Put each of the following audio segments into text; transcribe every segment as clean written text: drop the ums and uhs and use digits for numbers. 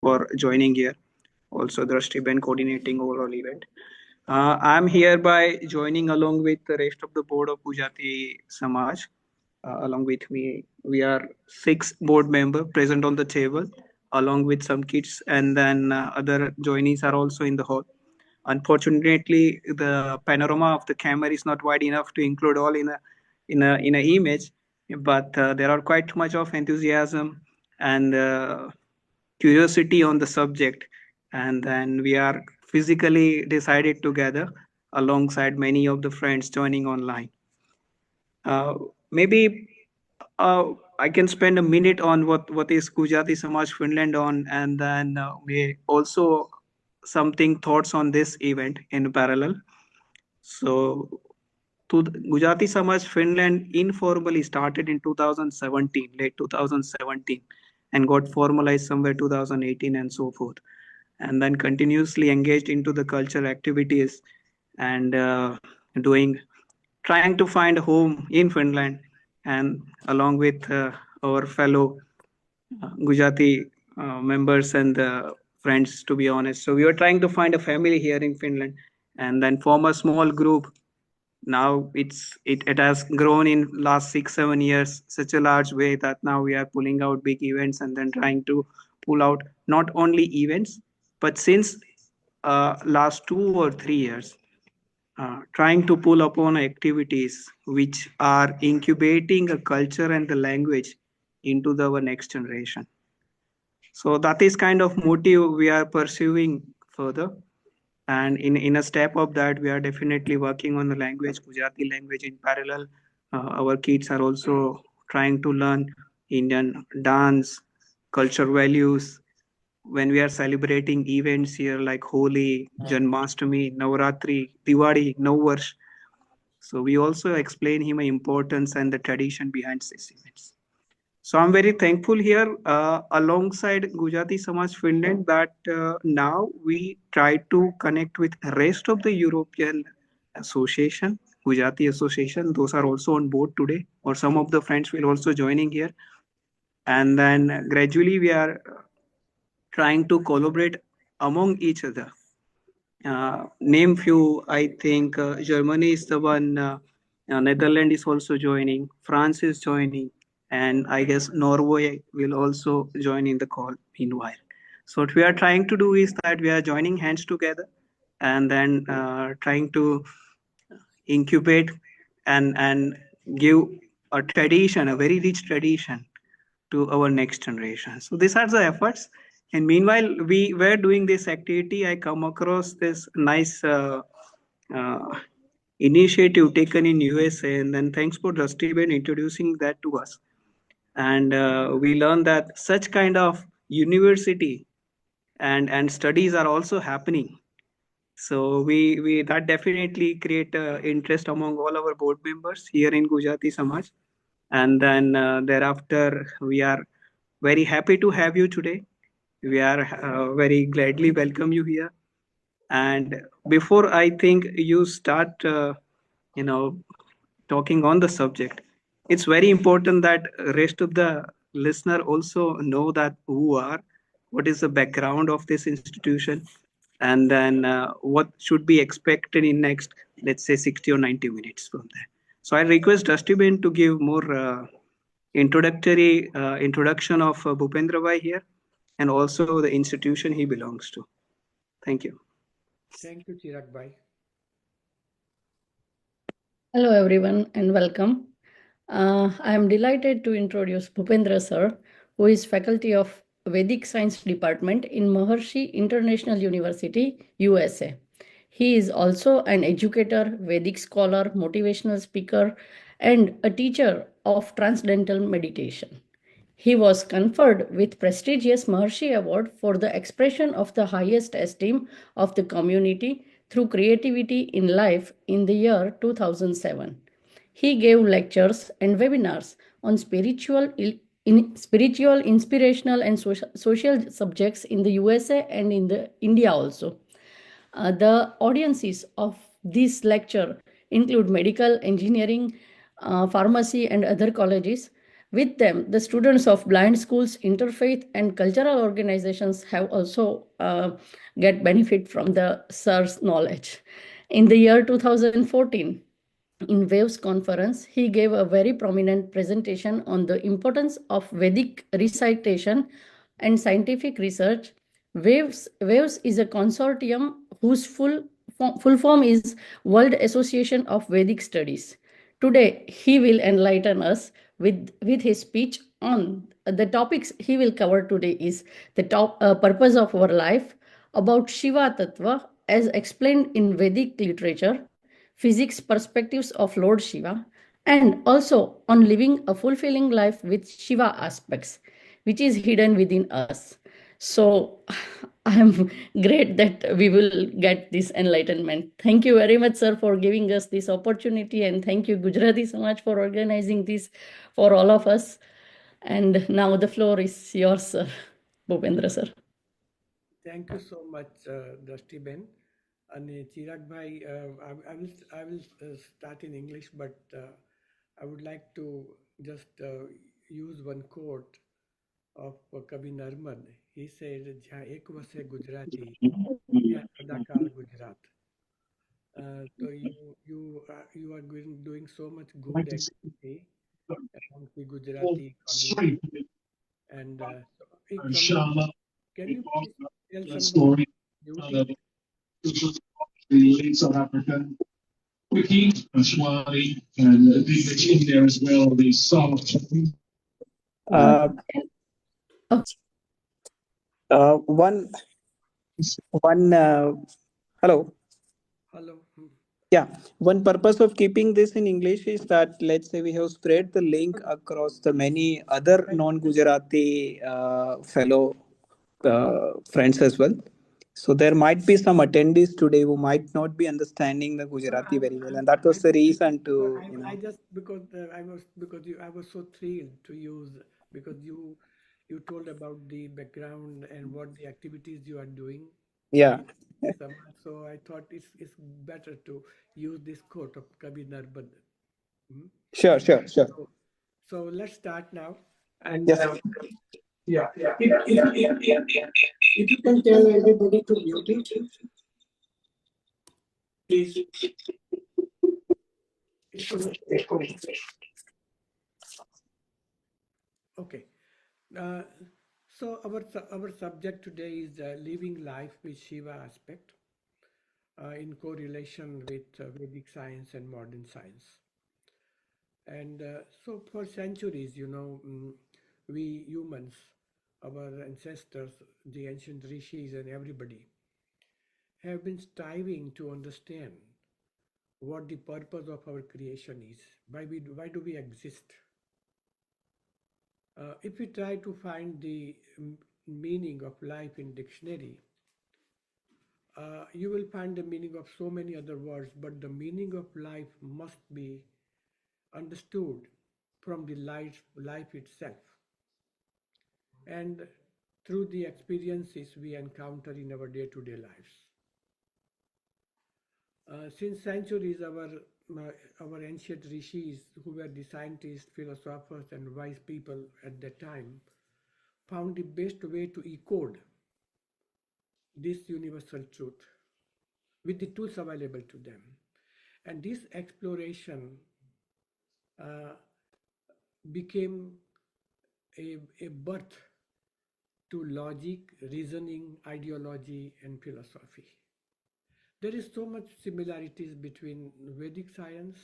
for joining here. Also, Drashtiben coordinating overall event. I'm hereby joining along with the rest of the board of Gujarati Samaj. Along with me, we are 6 board members present on the table, along with some kids, and then other joinees are also in the hall. Unfortunately, the panorama of the camera is not wide enough to include all in a image, but there are quite much of enthusiasm and curiosity on the subject, and then we are physically decided together alongside many of the friends joining online. Maybe I can spend a minute on what is Gujarati Samaj Finland on, and then we also something thoughts on this event in parallel. So, Gujarati Samaj Finland informally started in 2017, late 2017, and got formalized somewhere 2018 and so forth, and then continuously engaged into the cultural activities and doing, trying to find a home in Finland, and along with our fellow Gujarati members and friends, to be honest. So we were trying to find a family here in Finland, and then form a small group. Now it has grown in last 6 7 years such a large way that now we are pulling out big events and then trying to pull out not only events, but since last 2 or 3 years, trying to pull upon activities which are incubating a culture and the language into our next generation. So that is kind of motive we are pursuing further. And in a step of that, we are definitely working on the language, Gujarati language in parallel. Our kids are also trying to learn Indian dance, culture values. When we are celebrating events here like Holi, Janmashtami, Navaratri, Diwali, Navvarsh, so we also explain him the importance and the tradition behind these events. So I'm very thankful here alongside Gujarati Samaj Finland that now we try to connect with rest of the European association, Gujarati association. Those are also on board today, or some of the friends will also joining here. And then gradually we are trying to collaborate among each other. Name few, I think Germany is the one, Netherlands is also joining, France is joining, and I guess Norway will also join in the call meanwhile. So what we are trying to do is that we are joining hands together and then trying to incubate and give a tradition, a very rich tradition to our next generation. So these are the efforts. And meanwhile, we were doing this activity. I come across this nice uh, initiative taken in USA, and then thanks for Rusty Ben introducing that to us. And we learned that such kind of university and studies are also happening. So we that definitely create interest among all our board members here in Gujarati Samaj. And then thereafter, we are very happy to have you today. We are very gladly welcome you here. And before I think you start, you know, talking on the subject, it's very important that rest of the listener also know that who are, what is the background of this institution, and then what should be expected in next, let's say, 60 or 90 minutes from there. So I request Dustin to give more introductory introduction of Bhupendra Bhai here, and also the institution he belongs to. Thank you. Thank you, Chirag Bhai. Hello, everyone, and welcome. I am delighted to introduce Bhupendra sir, who is faculty of Vedic Science Department in Maharshi International University, USA. He is also an educator, Vedic scholar, motivational speaker, and a teacher of transcendental meditation. He was conferred with prestigious Maharshi Award for the expression of the highest esteem of the community through creativity in life in the year 2007. He gave lectures and webinars on spiritual, inspirational, and social subjects in the USA and in the India also. The audiences of this lecture include medical, engineering, pharmacy, and other colleges. With them, the students of blind schools, interfaith, and cultural organizations have also get benefit from the sir's knowledge. In the year 2014, in Waves conference, he gave a very prominent presentation on the importance of Vedic recitation and scientific research. Waves is a consortium whose full form is World Association of Vedic Studies. Today, he will enlighten us with his speech on the topics he will cover today is the purpose of our life, about Shiva Tatva as explained in Vedic literature, physics perspectives of Lord Shiva, and also on living a fulfilling life with Shiva aspects, which is hidden within us. So I'm great that we will get this enlightenment. Thank you very much, sir, for giving us this opportunity, and thank you, Gujarati Samaj, for organizing this for all of us. And now the floor is yours, sir. Bhupendra, sir. Thank you so much, Dusty Ben. And Chirag Bhai, I will start in English, but I would like to just use one quote of Kavi Narman. He said, "जहाँ एक वसे गुजराती, ત્યાં સદાકાળ Gujarat." So you are doing so much good activity among the Gujarati community. And so, can you please tell somebody duty? The South African quickie, Ashwari, and I think that's in there as well, the salt. Uh, one one hello. Hello. Yeah, one purpose of keeping this in English is that let's say we have spread the link across the many other non-Gujarati fellow friends as well. So there might be some attendees today who might not be understanding the No, Gujarati very well, and that was the reason to I just because I was so thrilled to use because you told about the background and what the activities you are doing yeah. in Samaj. So I thought it's better to use this quote of Kavi Narban. Hmm? Sure, sure, sure. So let's start now. And Yes. yeah, if you can tell everybody to mute it, please. Okay. Uh, so our subject today is living life with Shiva aspect in correlation with Vedic science and modern science. And so for centuries, we humans, our ancestors, the ancient rishis and everybody have been striving to understand what the purpose of our creation is. Why do we exist? If we try to find the meaning of life in dictionary, you will find the meaning of so many other words, but the meaning of life must be understood from the life itself and through the experiences we encounter in our day-to-day lives. Since centuries, our ancient rishis, who were the scientists, philosophers, and wise people at that time, found the best way to decode this universal truth with the tools available to them. And this exploration uh, became a birth to logic, reasoning, ideology, and philosophy. There is so much similarities between Vedic science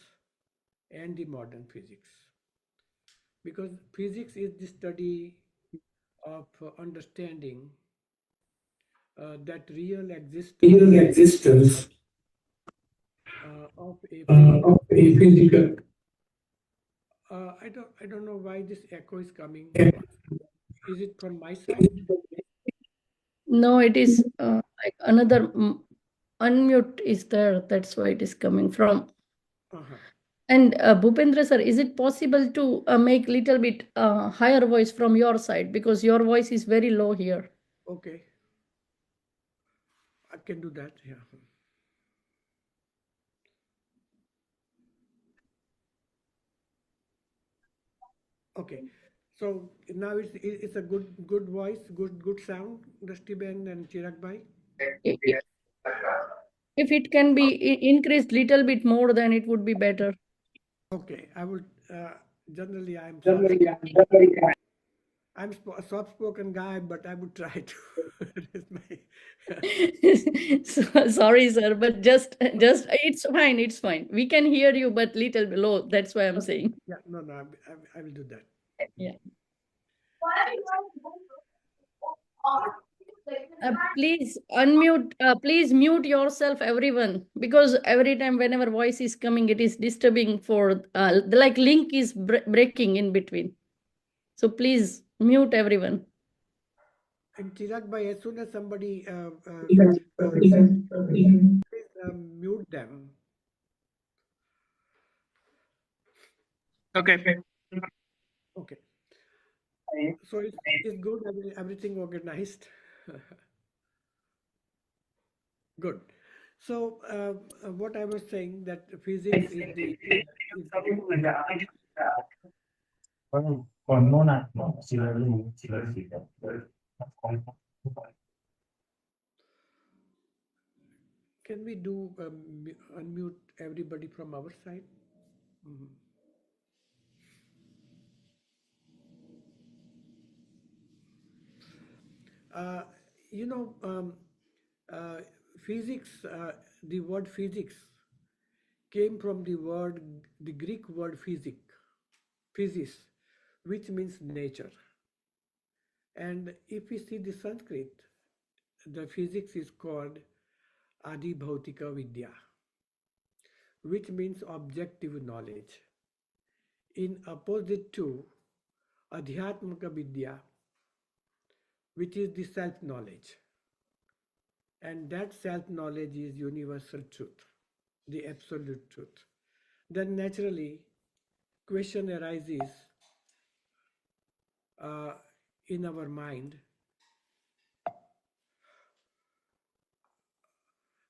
and the modern physics because physics is the study of understanding that real existence of a physical. I don't know why this echo is coming. Is it from my side? No, it is like another unmute is there. That's why it is coming from. Uh-huh. And Bhupendra sir, is it possible to make little bit higher voice from your side because your voice is very low here? Okay, I can do that. Yeah. Okay. So now it's a good voice, good sound, Dusty Ben and Chirag Bhai. I- i- If it can be increased little bit more, then it would be better. Okay, I would. Generally, a soft-spoken guy, but I would try to. Raise Sorry, sir, but just it's fine. It's fine. We can hear you, but little below. That's why I'm saying. Yeah, no, I will do that. Yeah. Please unmute. Please mute yourself, everyone, because every time whenever voice is coming, it is disturbing. For the like link is breaking in between. So please mute everyone. And Chirag Bhai, as soon as somebody please mute them. Okay. Okay. So it's good. Everything organized. Good. So what I was saying that physics is the is can we do unmute everybody from our side? Mhm. Uh, you know, uh, physics. The word physics came from the Greek word physis, which means nature. And if we see the Sanskrit, the physics is called Adi Bhautika Vidya, which means objective knowledge, in opposite to Adhyatmaka Vidya, which is the self knowledge. And that self knowledge is universal truth, the absolute truth. Then naturally, question arises uh, in our mind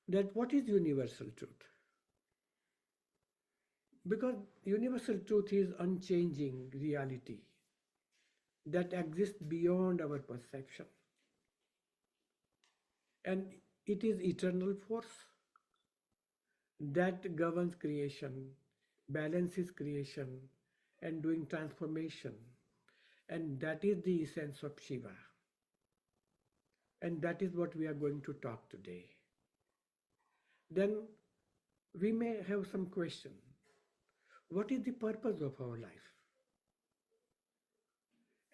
that what is universal truth? Because universal truth is unchanging reality that exists beyond our perception. And it is eternal force that governs creation, balances creation, and doing transformation. And that is the essence of Shiva. And that is what we are going to talk today. Then we may have some question. What is the purpose of our life?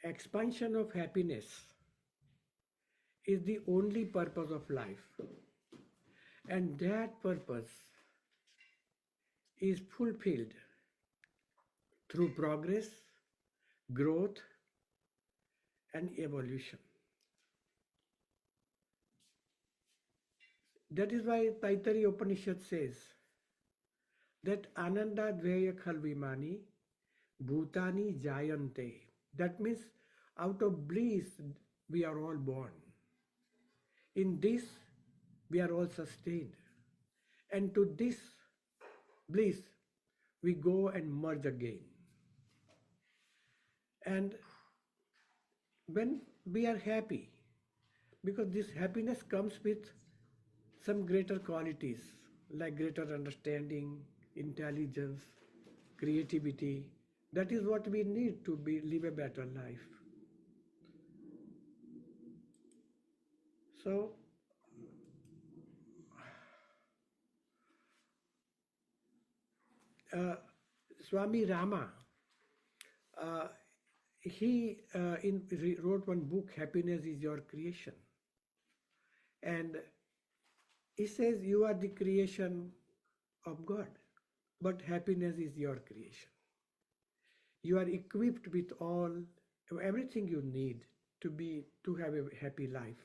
Expansion of happiness is the only purpose of life. And that purpose is fulfilled through progress, growth, and evolution. That is why Taittiriya Upanishad says that Ananda Dveya Khalvimani Bhutani Jayante. That means out of bliss we are all born. In this we are all sustained. And to this bliss we go and merge again. And when we are happy, because this happiness comes with some greater qualities like greater understanding, intelligence, creativity. That is what we need to live a better life. So, Swami Rama, uh, he wrote one book, Happiness is Your Creation. And he says you are the creation of God, but happiness is your creation. You are equipped with everything you need to have a happy life.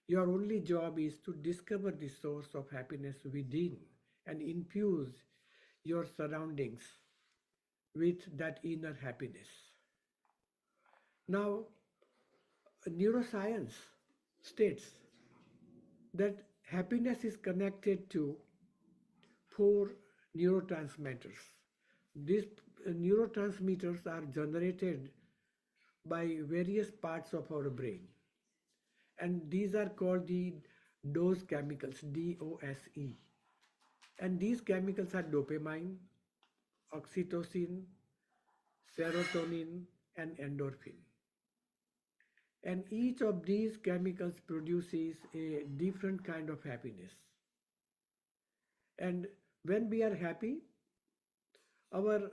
Your only job is to discover the source of happiness within and infuse your surroundings with that inner happiness. Now, neuroscience states that happiness is connected to four neurotransmitters. These neurotransmitters are generated by various parts of our brain. And these are called the dose chemicals, DOSE. And these chemicals are dopamine, oxytocin, serotonin, and endorphin. And each of these chemicals produces a different kind of happiness. And when we are happy, our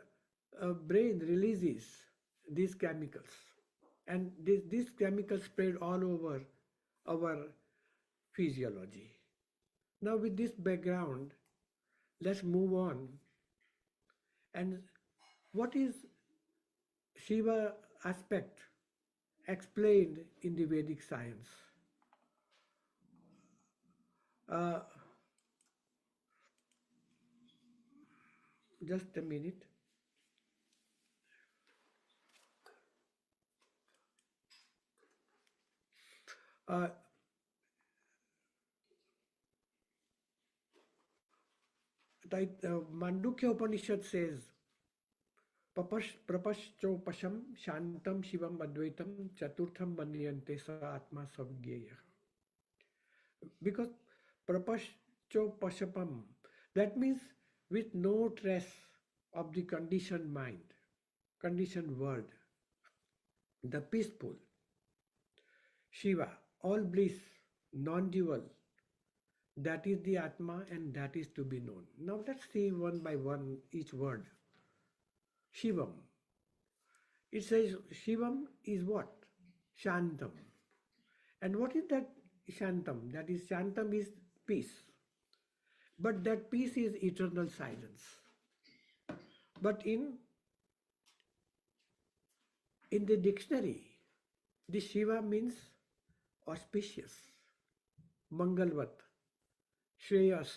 brain releases these chemicals. And these chemicals spread all over our physiology. Now, with this background, let's move on. And what is Shiva aspect explained in the Vedic science? Uh, just a minute. Uh, Mandukya Upanishad says, Prapaschopasham Shantam Shivam Advaitam Chaturtham Manyante Sa Atma Savgyeya. Because Prapaschopashapam, that means with no trace of the conditioned mind, conditioned world, the peaceful, Shiva, all bliss, non-dual, that is the Atma and that is to be known. Now let's see one by one each word. Shivam. It says Shivam is what? Shantam. And what is that Shantam? That is, Shantam is peace. But that peace is eternal silence. But in the dictionary, the Shiva means auspicious, Mangalvat, Shreyas,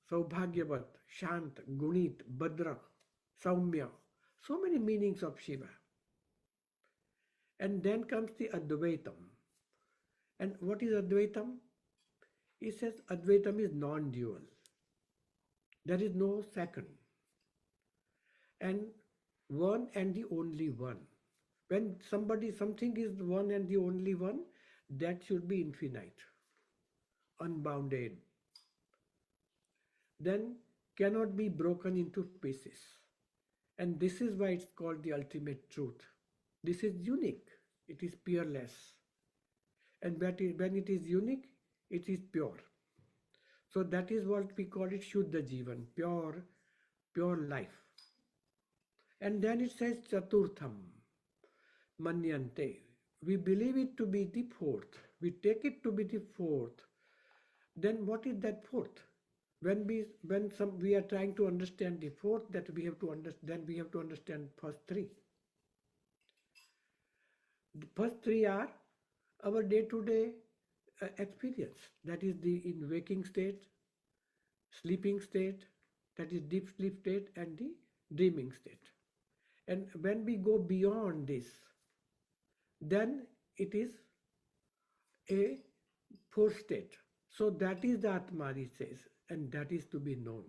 Saubhagyavat, Shant, Gunit, Badra, Saumya. So many meanings of Shiva. And then comes the Advaitam. And what is Advaitam? It says Advaitam is non-dual. There is no second. And one and the only one. When something is one and the only one, that should be infinite, unbounded. Then cannot be broken into pieces. And this is why it's called the ultimate truth. This is unique. It is peerless. And when it is unique, it is pure. So that is what we call it Shuddha Jivan, pure life. And then it says Chaturtham, Manyante. We believe it to be the fourth. We take it to be the fourth. Then what is that fourth? When we are trying to understand the fourth, that we have to understand, we have to understand first three. The first three are our day-to-day experience. That is in waking state, sleeping state, that is deep sleep state, and the dreaming state. And when we go beyond this, then it is a fourth state. So that is the Atma, it says, and that is to be known.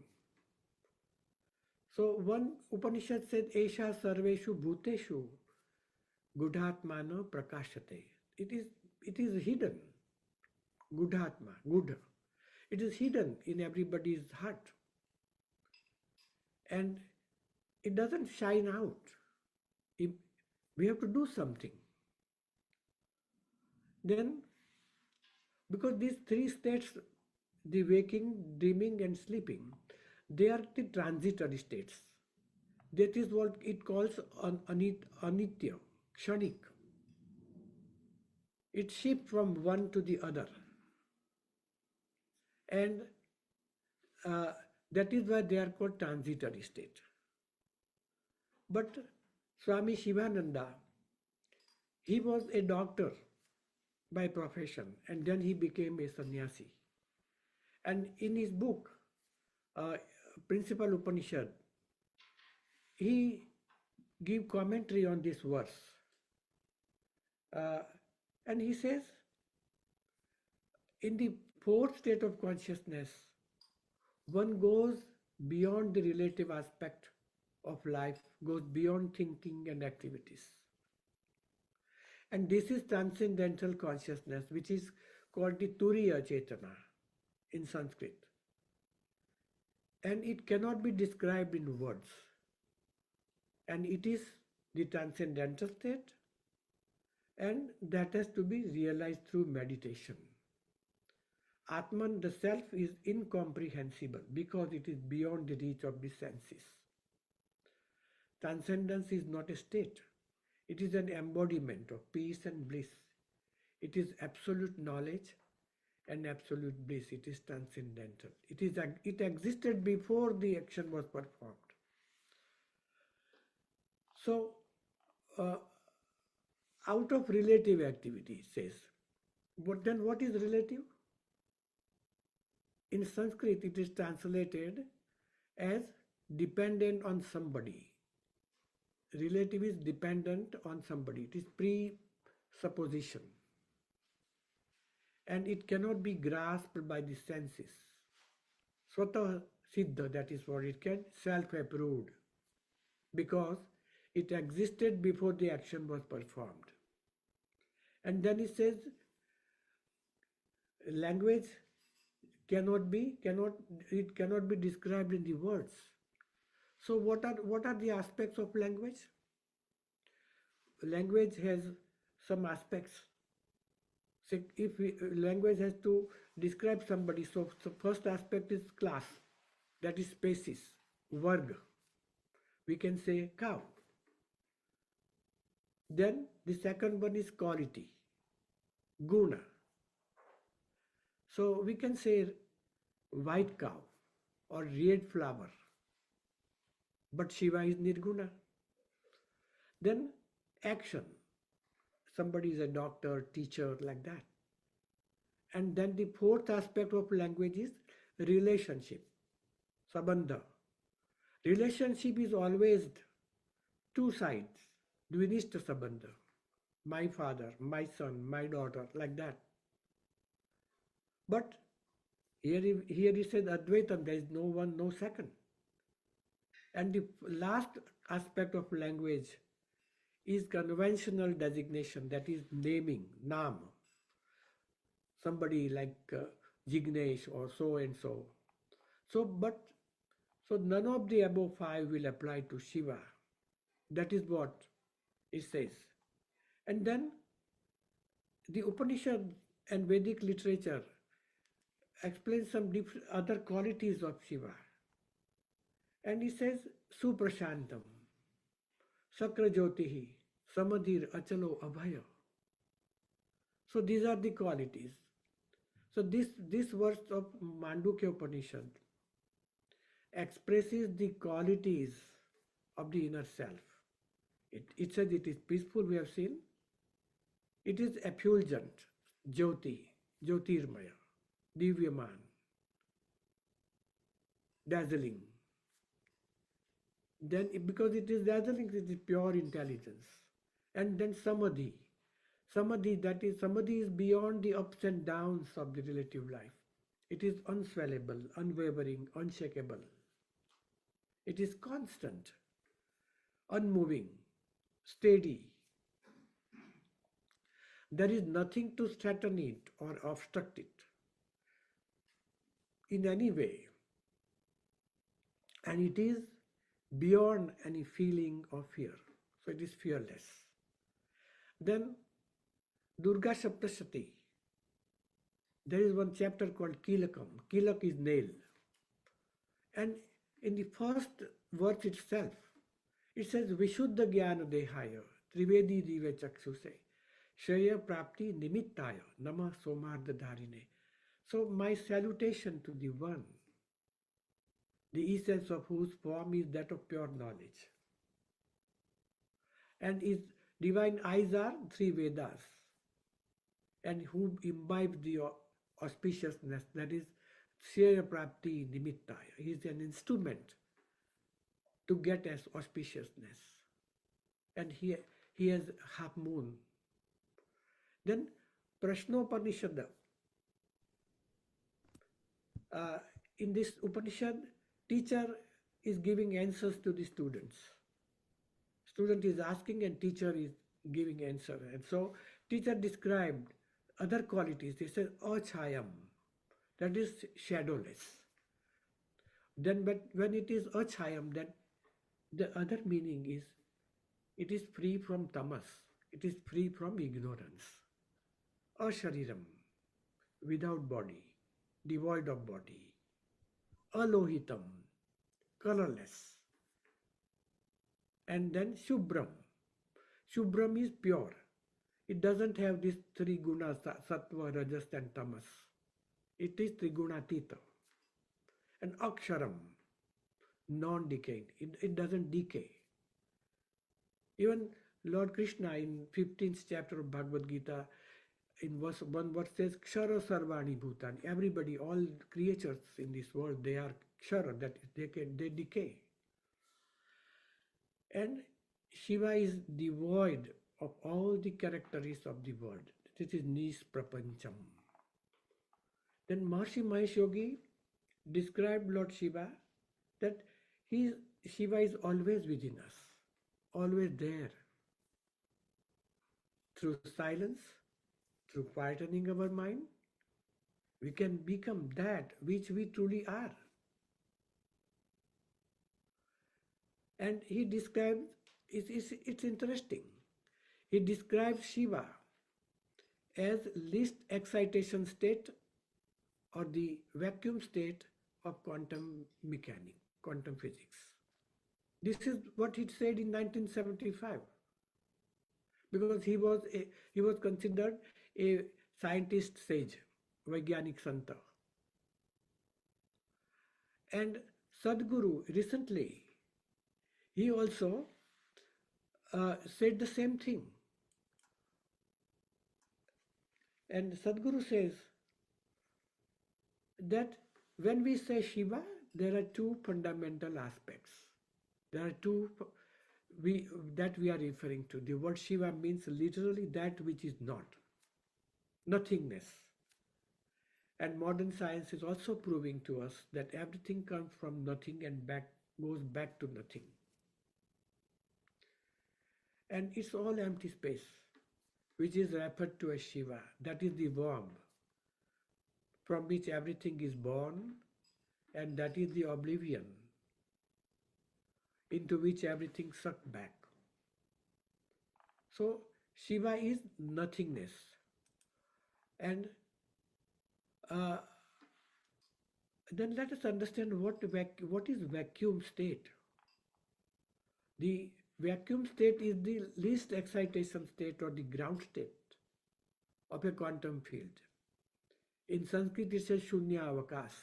So one Upanishad said, Esha Sarveshu Bhuteshu Gudhatmana Prakashate. It is hidden. Gudhatma, Gudha. It is hidden in everybody's heart. And it doesn't shine out. We have to do something. Then, because these three states, the waking, dreaming, and sleeping, they are the transitory states. That is what it calls anitya, kshanik. It shifts from one to the other. And that is why they are called transitory state. But Swami Shivananda, he was a doctor by profession, and then he became a sannyasi. And in his book, Principal Upanishad, he gave commentary on this verse. And he says, in the fourth state of consciousness, one goes beyond the relative aspect of life, goes beyond thinking and activities. And this is transcendental consciousness, which is called the Turiya Chetana in Sanskrit. And it cannot be described in words. And it is the transcendental state, and that has to be realized through meditation. Atman, the self, is incomprehensible because it is beyond the reach of the senses. Transcendence is not a state. It is an embodiment of peace and bliss. It is absolute knowledge and absolute bliss. It is transcendental. It existed before the action was performed. So, out of relative activity, it says. But then what is relative? In Sanskrit, it is translated as dependent on somebody. Relative is dependent on somebody. It is presupposition. And it cannot be grasped by the senses. Swata Siddha, that is what it can, self-approved. Because it existed before the action was performed. And then it says, language cannot be described in the words. So what are the aspects of language? Language has some aspects. So if language has to describe somebody, so first aspect is class, that is species, varg. We can say cow. Then the second one is quality, guna. So we can say white cow or red flower, but Shiva is nirguna. Then action, somebody is a doctor, teacher, like that. And then the fourth aspect of language is relationship, sabandha. Relationship is always two sides, dvinishta sabandha, my father, my son, my daughter, like that. But here he said Advaitam, there is no one, no second. And the last aspect of language is conventional designation, that is naming, nam. Somebody like Jignesh or so and so. So none of the above five will apply to Shiva. That is what it says. And then the Upanishad and Vedic literature explains some other qualities of Shiva. And he says, Suprashantam, Sakra Jyotihi, Samadhir Achalo Abhaya. So these are the qualities. So this verse of Mandukya Upanishad expresses the qualities of the inner self. It says it is peaceful, we have seen. It is effulgent, Jyoti, Jyotirmaya, Divyaman, dazzling. Then because it is dazzling, it is pure intelligence. And then Samadhi. Samadhi is beyond the ups and downs of the relative life. It is unswellable, unwavering, unshakable. It is constant, unmoving, steady. There is nothing to threaten it or obstruct it in any way. And it is beyond any feeling of fear. So it is fearless. Then Durga Saptashati. There is one chapter called Kilakam. Kilak is nail. And in the first verse itself, it says Vishuddha Jnana Dehaya Trivedi Dive Chakshuse Shreya Prapti Nimittaya Nama Somardha Dharine. So my salutation to the one, the essence of whose form is that of pure knowledge. And his divine eyes are three Vedas, and who imbibe the auspiciousness, that is Shreya Prapti Nimittaya. He is an instrument to get as auspiciousness. And he has half moon. Then Prashnopanishad. In this Upanishad, teacher is giving answers to the students. Student is asking and teacher is giving answer. And so teacher described other qualities. They said achayam, that is shadowless. Then but when it is achayam, then the other meaning is it is free from tamas, it is free from ignorance. Ashariram, without body, devoid of body. Alohitam, colorless. And then Shubram. Shubram is pure. It doesn't have these three gunas, sattva, rajas, and tamas. It is trigunatita. And Aksharam, non-decaying. It doesn't decay. Even Lord Krishna in 15th chapter of Bhagavad Gita, in verse 1 verse says, Kshara Sarvani Bhutani. Everybody, all creatures in this world, they are kshara, that is, they decay. And Shiva is devoid of all the characteristics of the world. This is Nis Prapancham. Then Maharshi Mahesh Yogi described Lord Shiva that Shiva is always within us, always there. Through silence, through quietening our mind, we can become that which we truly are. And he describes, it's interesting, he describes Shiva as least excitation state or the vacuum state of quantum mechanics, quantum physics. This is what he said in 1975, because he was considered a scientist sage, Vaigyanik Santa. And Sadhguru recently, he also said the same thing. And Sadhguru says that when we say Shiva, there are two fundamental aspects. There are two that we are referring to. The word Shiva means literally that which is not, nothingness. And modern science is also proving to us that everything comes from nothing and goes back to nothing. And it's all empty space, which is referred to as Shiva. That is the womb from which everything is born, and that is the oblivion into which everything sucked back. So Shiva is nothingness. And then let us understand what is vacuum state. The vacuum state is the least excitation state or the ground state of a quantum field. In Sanskrit it says Shunya Avakas.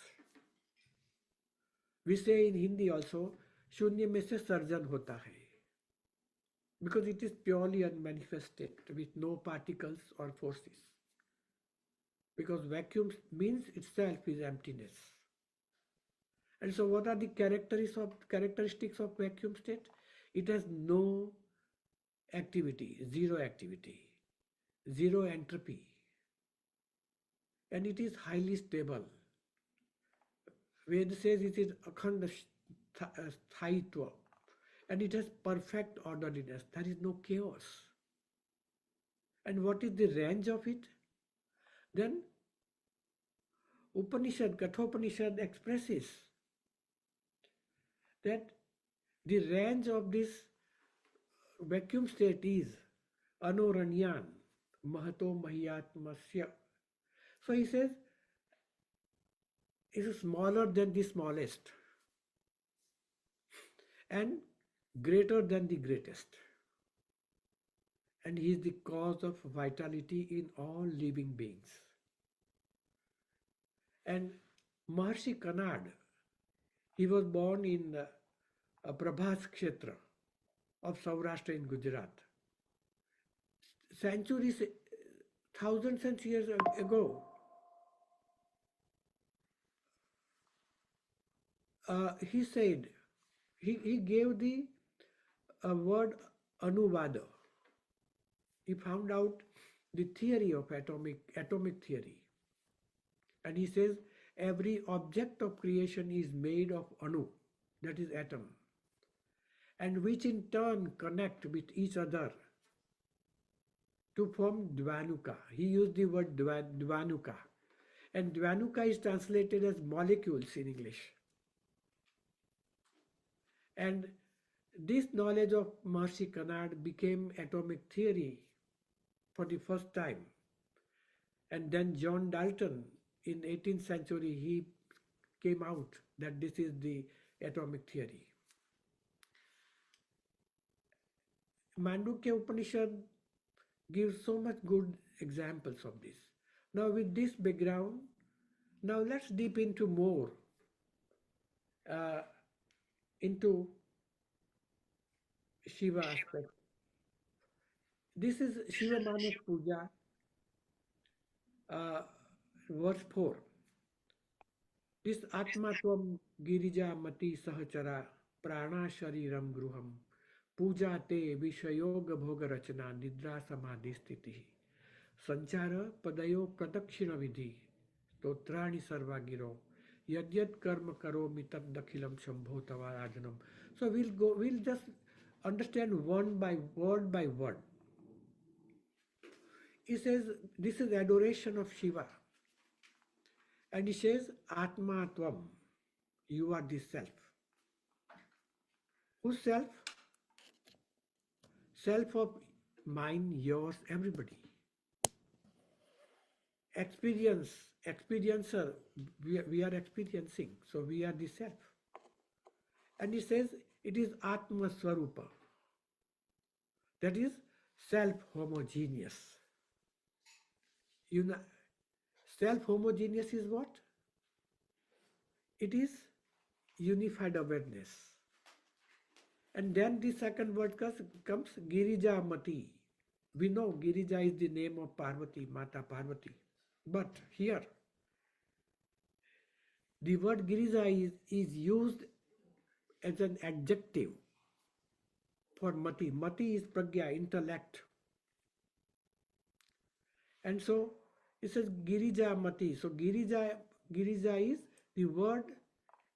We say in Hindi also, Shunya mein se sarjan hota hai. Because it is purely unmanifest state with no particles or forces. Because vacuum means itself is emptiness. And so what are the characteristics of vacuum state? It has no activity, zero entropy. And it is highly stable. Veda says it is akhanda sthaitva. And it has perfect orderliness. There is no chaos. And what is the range of it? Then Kathopanishad expresses that the range of this vacuum state is Anoranyan Mahato Mahyatmasya. So he says it is smaller than the smallest and greater than the greatest. And he is the cause of vitality in all living beings. And Maharshi Kanad, he was born in Prabhas Kshetra of Saurashtra in Gujarat. Centuries, thousands of years ago, he said, he gave the word Anuvada. He found out the theory of atomic theory. And he says every object of creation is made of Anu, that is atom, and which in turn connect with each other to form Dvanuka. He used the word Dvanuka. And Dvanuka is translated as molecules in English. And this knowledge of Maharshi Kanad became atomic theory for the first time. And then John Dalton in 18th century, he came out that this is the atomic theory. Mandukya Upanishad gives so much good examples of this. Now with this background, now let's deep into more into Shiva aspect. This is Shiva Manas Puja, verse 4. This Atma Tvam Girija Mati Sahachara Prana Shariram Gruham Puja Te Vishayoga Bhoga Rachana Nidra Samadhi Sthiti Sanchara Padayo Pradakshina Vidhi Stotrani Sarvagiro Yadyat Karma Karomi Tad Dakhilam Shambho Tavarajanam. So we'll just understand word by word. He says this is adoration of Shiva. And he says, Atma Tvam, you are the self. Whose self? Self of mine, yours, everybody. Experiencer, we are experiencing, so we are the self. And he says it is Atma Swarupa, that is self-homogeneous. You know, self-homogeneous is what? It is unified awareness. And then the second word comes Girija Mati. We know Girija is the name of Parvati, Mata Parvati. But here, the word Girija is used as an adjective for Mati. Mati is Pragya, intellect. And so it says Girija Mati. So Girija is, the word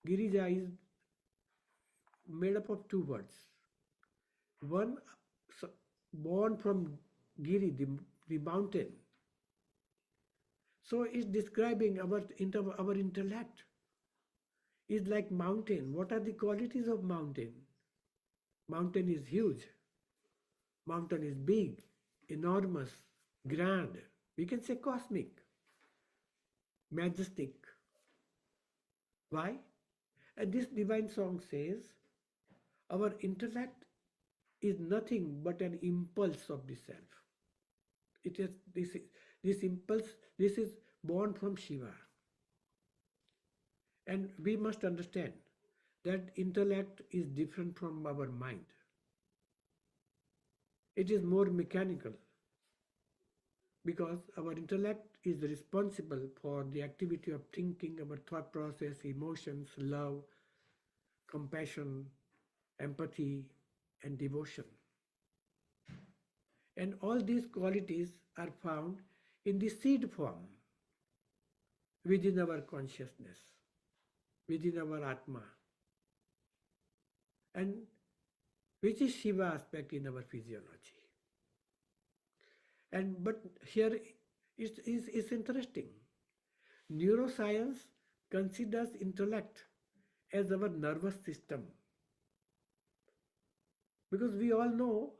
Girija is made up of two words. One born from Giri, the mountain. So it's describing our intellect. Is like mountain. What are the qualities of mountain? Mountain is huge. Mountain is big, enormous, grand. We can say cosmic, majestic. Why? And this divine song says, our intellect is nothing but an impulse of the self. It is this impulse, this is born from Shiva. And we must understand that intellect is different from our mind. It is more mechanical because our intellect is responsible for the activity of thinking, our thought process, emotions, love, compassion, empathy, and devotion. And all these qualities are found in the seed form within our consciousness, within our Atma, and which is Shiva aspect in our physiology. But here it's interesting. Neuroscience considers intellect as our nervous system, because we all know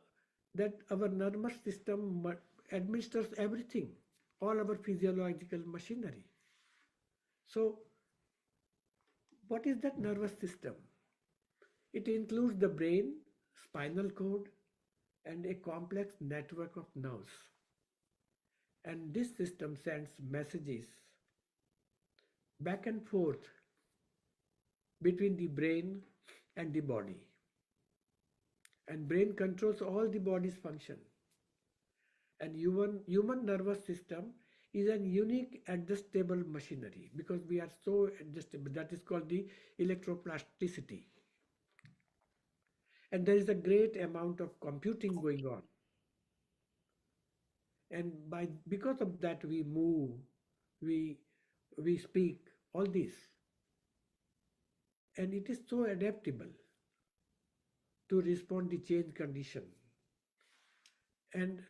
that our nervous system administers everything, all our physiological machinery. So what is that nervous system? It includes the brain, spinal cord, and a complex network of nerves. And this system sends messages back and forth between the brain and the body. And brain controls all the body's function. And human nervous system is a unique adjustable machinery because we are so adjustable. That is called the electroplasticity. And there is a great amount of computing going on. And because of that, we move, we speak, all this. And it is so adaptable to respond to change condition. And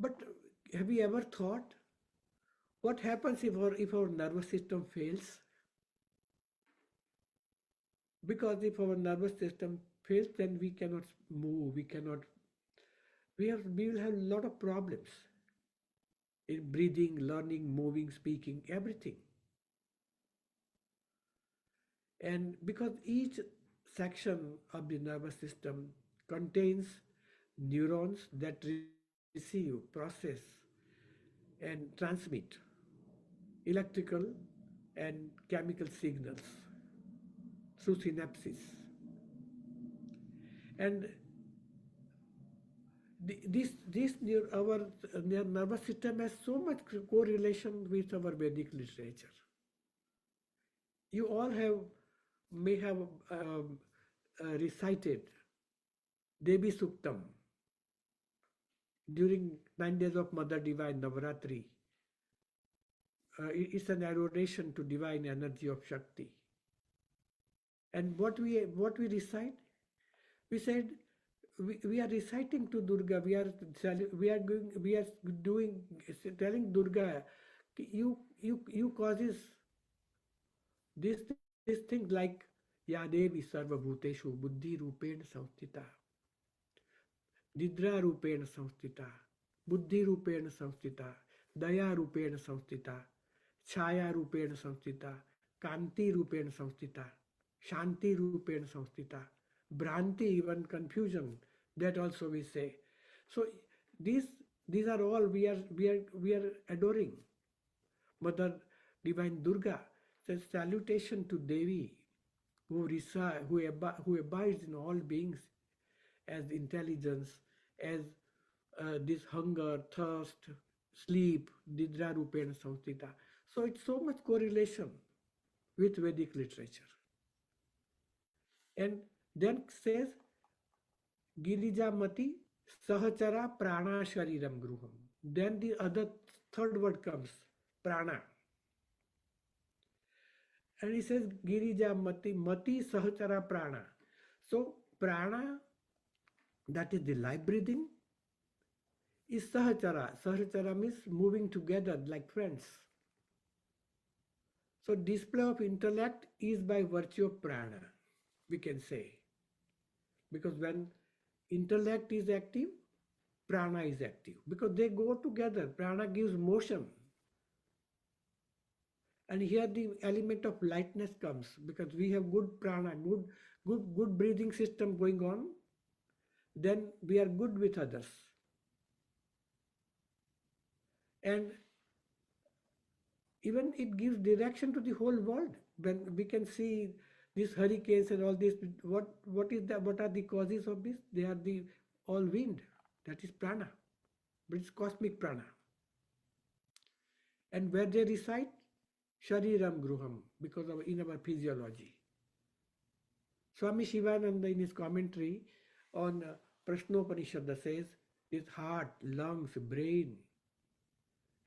But have you ever thought what happens if our nervous system fails? Because if our nervous system fails, then we cannot move, we will have a lot of problems in breathing, learning, moving, speaking, everything. And because each section of the nervous system contains neurons that receive, process, and transmit electrical and chemical signals through synapses. And our nervous system has so much correlation with our Vedic literature. You all may have recited Devi Suktam during 9 days of Mother Divine Navaratri. It's an adoration to divine energy of Shakti. And what we recite, we said we are reciting to Durga. We are doing telling Durga, you causes these things like Ya Devi Sarva Bhuteshu Buddhi Rupen Samstita, Nidra Rupen Samstita, Buddhi Rupen Samstita, Daya Rupen Samstita, Chaya Rupen Samstita, Kanti Rupen Samstita, Shanti Rupen Samstita, Bhranti, even confusion, that also we say. So these are all we are adoring. Mother Divine Durga says salutation to Devi, who abides in all beings as intelligence, as this hunger, thirst, sleep, Nidra Rupena Samstita. So it's so much correlation with Vedic literature. And then says Girija Mati Sahachara Prana Shariram Gruham. Then the third word comes, Prana. And he says Girija Mati Sahachara Prana. So Prana, that is the life breathing, is Sahachara. Sahachara means moving together like friends. So display of intellect is by virtue of prana, we can say. Because when intellect is active, prana is active. Because they go together. Prana gives motion. And here the element of lightness comes because we have good prana, good breathing system going on. Then we are good with others. And even it gives direction to the whole world. When we can see these hurricanes and all this, what are the causes of this? They are the all wind. That is prana, but it's cosmic prana. And where they reside, Shariram Gruham, because in our physiology. Swami Shivananda in his commentary on Prashnopanishad says his heart, lungs, brain,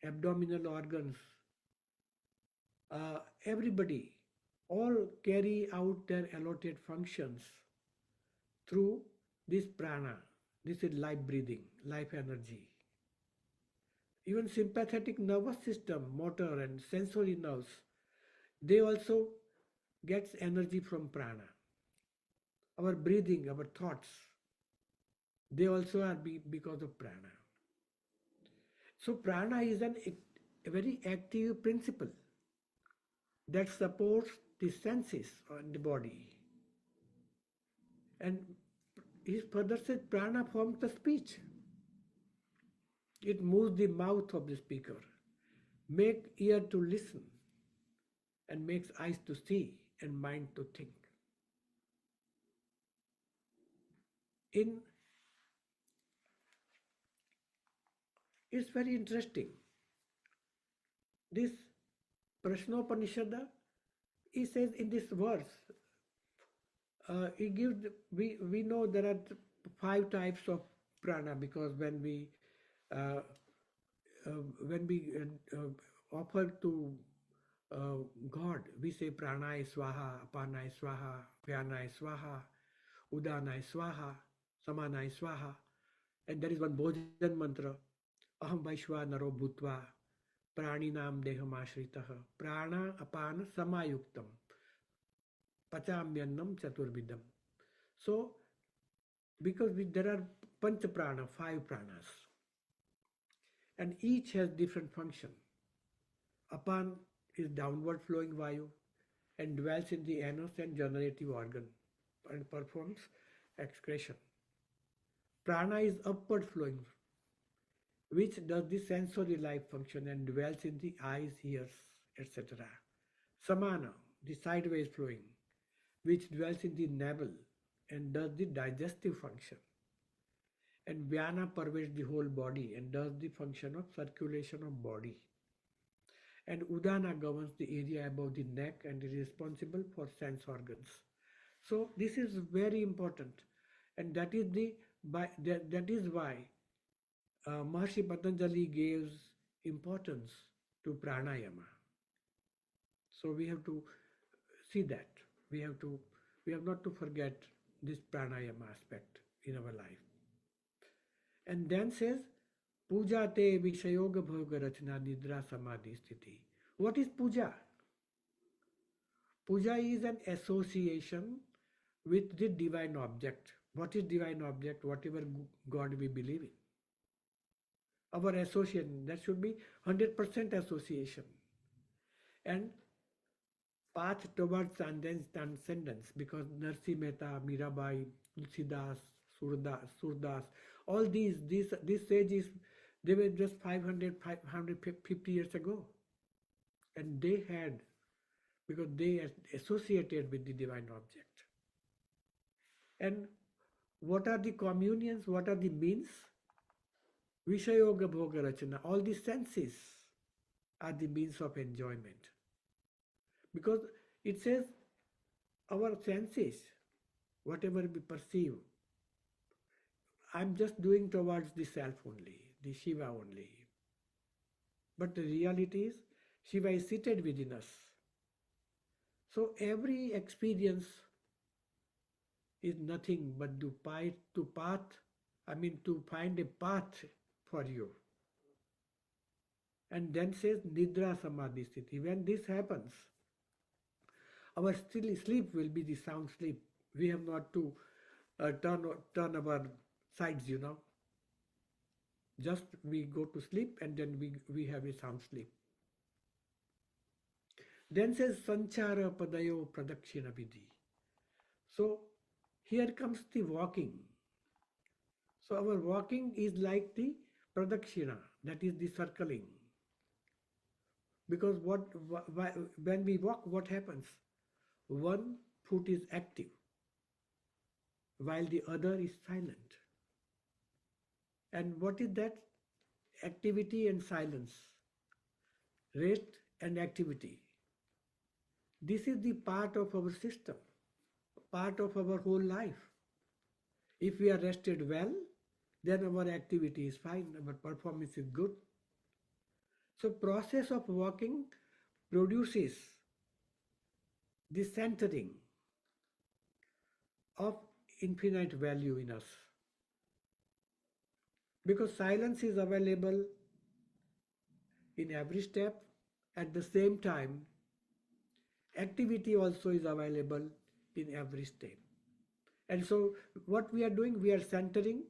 abdominal organs, everybody all carry out their allotted functions through this prana. This is life breathing, life energy. Even sympathetic nervous system, motor and sensory nerves, they also gets energy from prana. Our breathing, our thoughts, they also are because of prana. So prana is a very active principle that supports the senses on the body. And he further says prana forms the speech. It moves the mouth of the speaker, makes ear to listen, and makes eyes to see and mind to think. It's very interesting. This Prashnopanishad, he says in this verse, he gives, we know there are 5 types of prana because when we offer to God, we say pranaya swaha, apanaya swaha, vyanaya swaha, udanaya swaha, samanaya swaha, and there is one bhojan mantra, aham vaishvanaro bhutva praninam dehamashritah prana apana samayuktam pachamyannam chaturvidam. So, because there are panch prana, 5 pranas, and each has different function. Apan is downward flowing vayu and dwells in the anus and generative organ and performs excretion. Prana is upward flowing, which does the sensory life function and dwells in the eyes, ears, etc. Samana, the sideways flowing, which dwells in the navel and does the digestive function. And Vyana pervades the whole body and does the function of circulation of body. And Udana governs the area above the neck and is responsible for sense organs. So this is very important, and that is why Maharshi Patanjali gives importance to pranayama. So we have to see that we have not to forget this pranayama aspect in our life. And then says puja te vishayoga bhoga rachna nidra samadhi sthiti. What is puja? Puja is an association with the divine object. What is divine object? Whatever God we believe in. Our association, that should be 100% association. And path towards transcendence, because Narsi Mehta, Mirabai, Tulsidas, Surdas, all these sages, they were just 550 years ago. And they had, because they are associated with the divine object. And what are the communions? What are the means? Vishayoga bhoga rachana. All the senses are the means of enjoyment. Because it says our senses, whatever we perceive, I'm just doing towards the self only, the Shiva only. But the reality is, Shiva is seated within us. So every experience is nothing but to find a path for you. And then says Nidra Samadhi Sthiti. When this happens, our sleep will be the sound sleep. We have not to turn our sides, Just we go to sleep and then we have a sound sleep. Then says Sanchara Padayo Pradakshina Vidhi. So here comes the walking. So our walking is like the Pradakshina, that is the circling. Because when we walk, what happens? One foot is active, while the other is silent. And what is that? Activity and silence, rest and activity. This is the part of our system, part of our whole life. If we are rested well, then our activity is fine, our performance is good. So process of walking produces the centering of infinite value in us. Because silence is available in every step. At the same time, activity also is available in every step. And so what we are doing, we are centering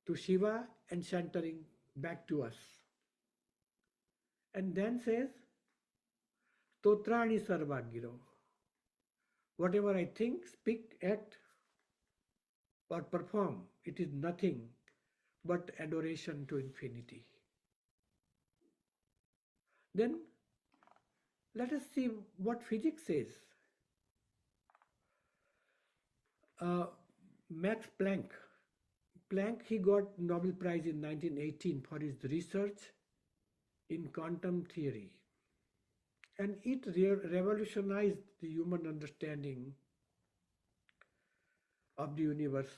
to Shiva and centering back to us. And then says, Totrani Sarvagiro. Whatever I think, speak, act, or perform, it is nothing but adoration to infinity. Then let us see what physics says. Max Planck. Planck, he got Nobel Prize in 1918 for his research in quantum theory. And it revolutionized the human understanding of the universe.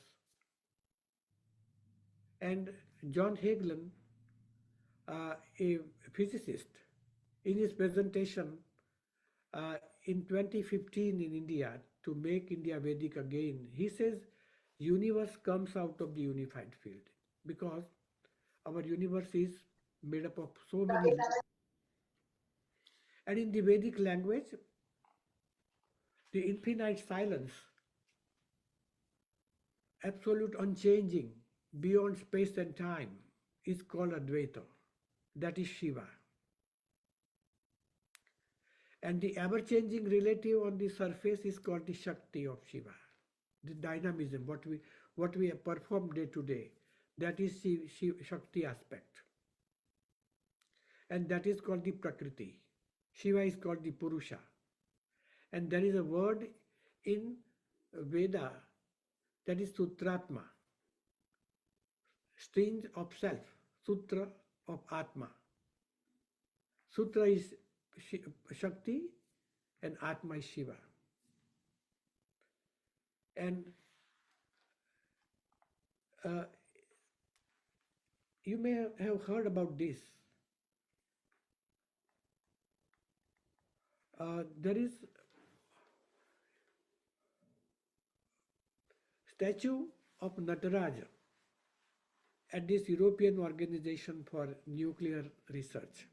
And John Hagelin, a physicist, in his presentation in 2015 in India, to make India Vedic again, he says universe comes out of the unified field, because our universe is made up of so many layers. And in the Vedic language, the infinite silence, absolute unchanging, beyond space and time, is called Advaita. That is Shiva. And the ever-changing relative on the surface is called the Shakti of Shiva. The dynamism, what we perform day to day, that is Shakti aspect. And that is called the Prakriti. Shiva is called the Purusha. And there is a word in Veda that is Sutratma, strings of self, Sutra of Atma. Sutra is Shakti and Atma is Shiva. And you may have heard about this. There is statue of Nataraja at this European Organization for Nuclear Research.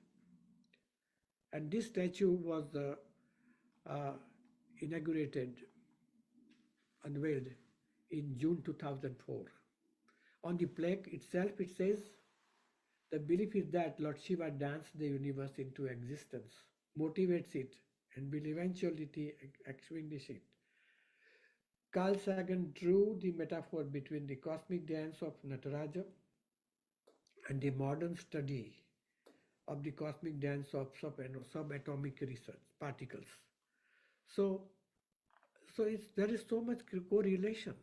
And this statue was inaugurated, unveiled in June 2004. On the plaque itself, it says, the belief is that Lord Shiva danced the universe into existence, motivates it, and will eventually extinguish it. Carl Sagan drew the metaphor between the cosmic dance of Nataraja and the modern study of the cosmic dance of subatomic research particles. So there is so much correlation,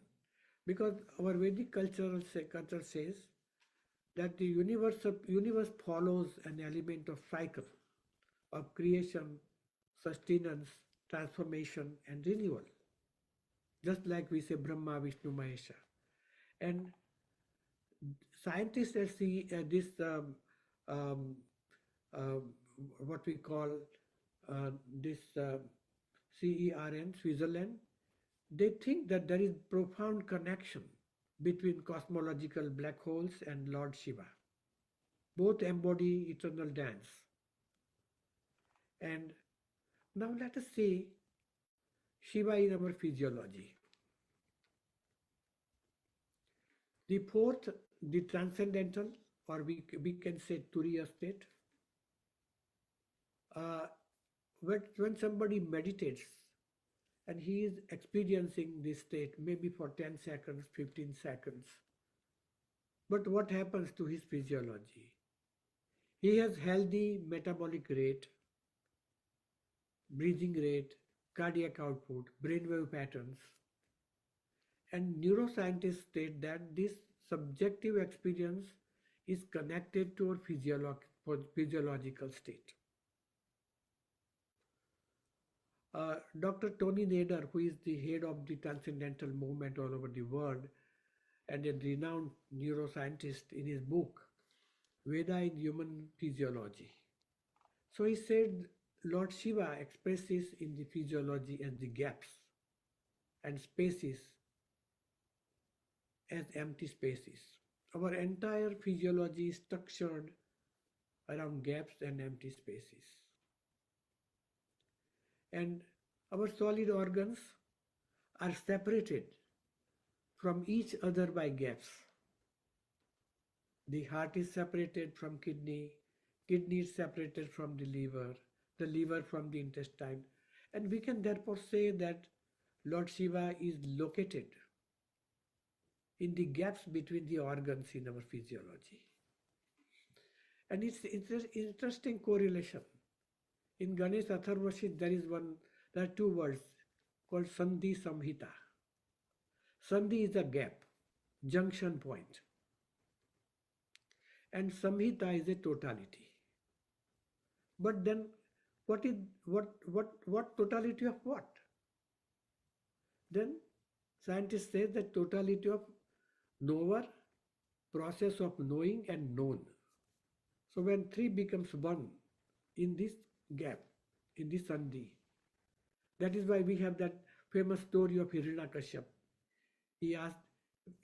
because our Vedic culture says that the universe follows an element of cycle of creation, sustenance, transformation, and renewal. Just like we say Brahma, Vishnu, Mahesha. And scientists see this what we call this CERN, Switzerland, they think that there is profound connection between cosmological black holes and Lord Shiva. Both embody eternal dance. And now let us see Shiva in our physiology. The fourth, the transcendental, or we can say Turiya state. When somebody meditates and he is experiencing this state maybe for 10 seconds, 15 seconds, but what happens to his physiology? He has healthy metabolic rate, breathing rate, cardiac output, brainwave patterns, and neuroscientists state that this subjective experience is connected to our physiological state. Dr. Tony Nader, who is the head of the transcendental movement all over the world and a renowned neuroscientist, in his book, Veda in Human Physiology. So he said Lord Shiva expresses in the physiology as the gaps and spaces as empty spaces. Our entire physiology is structured around gaps and empty spaces. And our solid organs are separated from each other by gaps. The heart is separated from kidney is separated from the liver from the intestine. And we can therefore say that Lord Shiva is located in the gaps between the organs in our physiology. And it's interesting correlation. In Ganesh Atharvashid, there are two words called Sandhi Samhita. Sandhi is a gap, junction point. And Samhita is a totality. But then what totality of what? Then scientists say that totality of knower, process of knowing and known. So when three becomes one in this gap, in this sandhi, that is why we have that famous story of Hiranyakashipu. He asked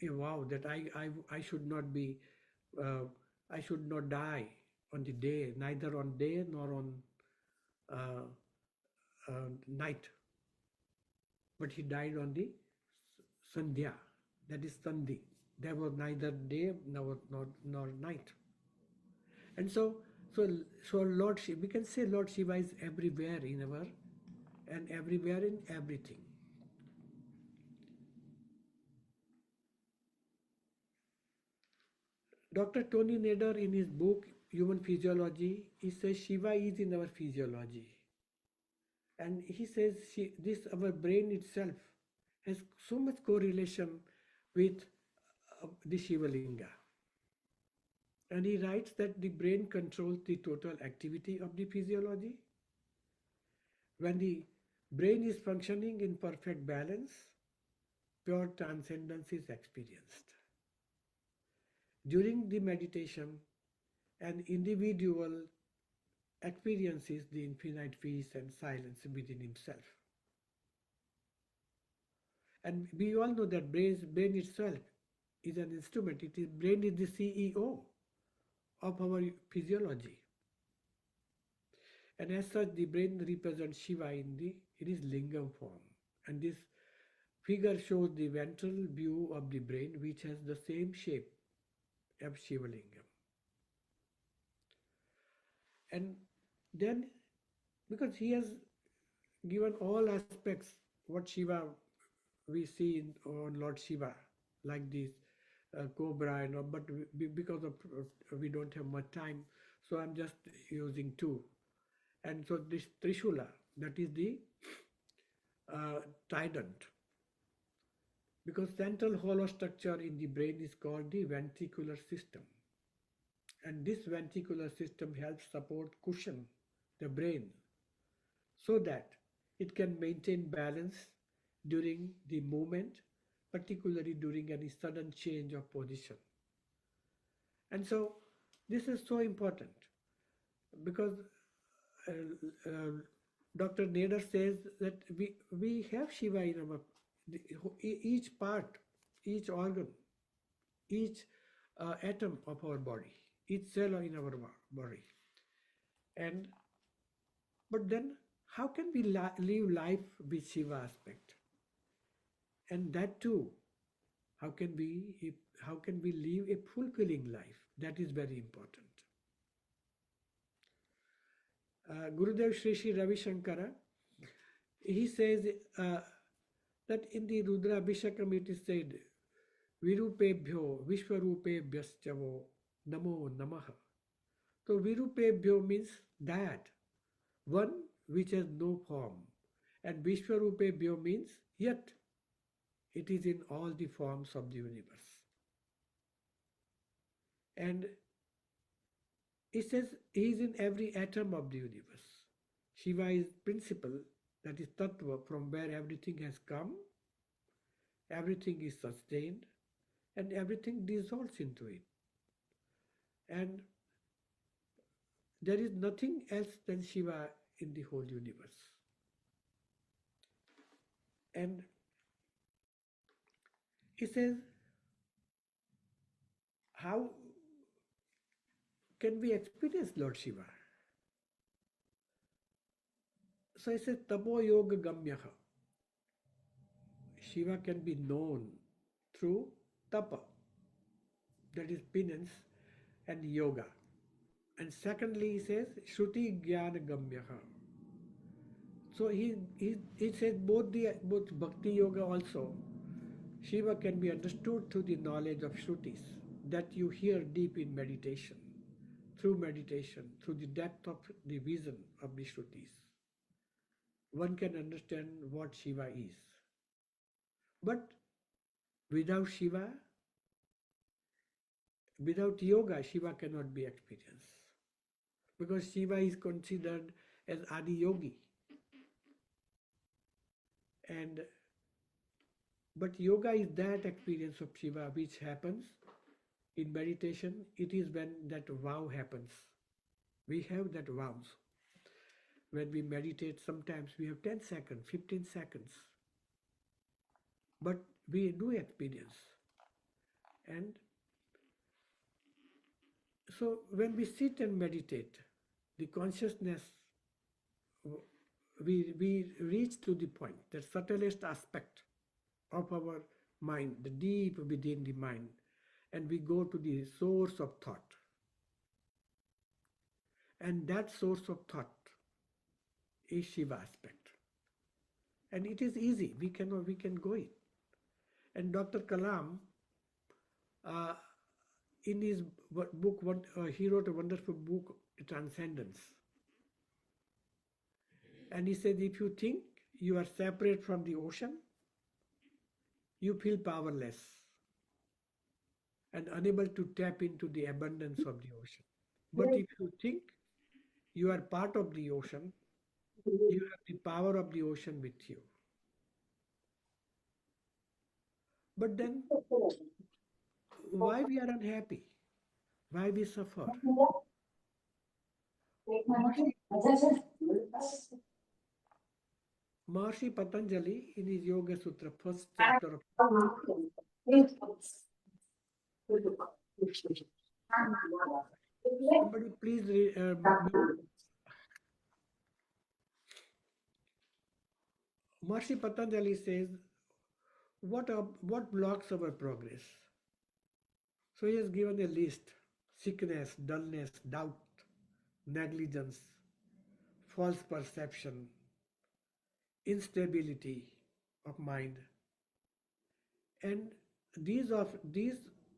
a vow that I should not be, I should not die on the day, neither on day nor on uh, night. But he died on the Sandhya, that is Sandhi. There was neither day nor night. And so Lord Shiva, we can say Lord Shiva is everywhere in our, and everywhere in everything. Dr. Tony Nader, in his book Human Physiology, he says Shiva is in our physiology. And he says this, our brain itself has so much correlation with the Shiva Linga. And he writes that the brain controls the total activity of the physiology. When the brain is functioning in perfect balance, pure transcendence is experienced. During the meditation, an individual experiences the infinite peace and silence within himself. And we all know that brain itself is an instrument. Brain is the CEO of our physiology. And as such, the brain represents Shiva in his lingam form. And this figure shows the ventral view of the brain, which has the same shape of Shiva lingam. And then, because he has given all aspects, what Shiva we see on Lord Shiva, like this cobra, but because of we don't have much time, so I'm just using two. And so this Trishula, that is the trident, because central hollow structure in the brain is called the ventricular system. And this ventricular system helps support, cushion the brain so that it can maintain balance during the movement, particularly during any sudden change of position. And so this is so important because Dr. Nader says that we have Shiva in our, each part, each organ, each atom of our body, each cell in our body. And but then how can we live life with Shiva aspect? And that too, how can we live a fulfilling life? That is very important. Gurudev Sri Sri Ravi Shankara, he says that in the Rudra Abhishekam it is said, Virupebhyo Vishwarupebhyaschavo Namo Namaha. So Virupebhyo means that, one which has no form. And Vishwarupebhyo means yet it is in all the forms of the universe. And it says he is in every atom of the universe. Shiva is principle, that is Tattva, from where everything has come, everything is sustained, and everything dissolves into it. And there is nothing else than Shiva in the whole universe. And he says, how can we experience Lord Shiva? So he says, Tabo Yoga Gamyaha. Shiva can be known through tapa, that is penance, and yoga. And secondly, he says, Shruti Jnana Gamyaha. So he says both Bhakti Yoga also, Shiva can be understood through the knowledge of Shrutis that you hear deep in meditation, through the depth of the vision of the Shrutis. One can understand what Shiva is. But without Shiva, without yoga, Shiva cannot be experienced. Because Shiva is considered as Adi Yogi. But yoga is that experience of Shiva which happens in meditation. It is when that vow happens. We have that vows. When we meditate, sometimes we have 10 seconds, 15 seconds. But we do experience. And So when we sit and meditate, the consciousness, we reach to the point, the subtlest aspect of our mind, the deep within the mind, and we go to the source of thought. And that source of thought is Shiva aspect. And it is easy, we can go it. And Dr. Kalam, uh, in his book, he wrote a wonderful book, Transcendence. And he said, if you think you are separate from the ocean, you feel powerless and unable to tap into the abundance of the ocean. But if you think you are part of the ocean, you have the power of the ocean with you. But then, why we are unhappy? Why we suffer? Maharshi Patanjali, in his Yoga Sutra, first chapter of somebody please Maharshi Patanjali says, what blocks our progress? So he has given a list: sickness, dullness, doubt, negligence, false perception, instability of mind. And these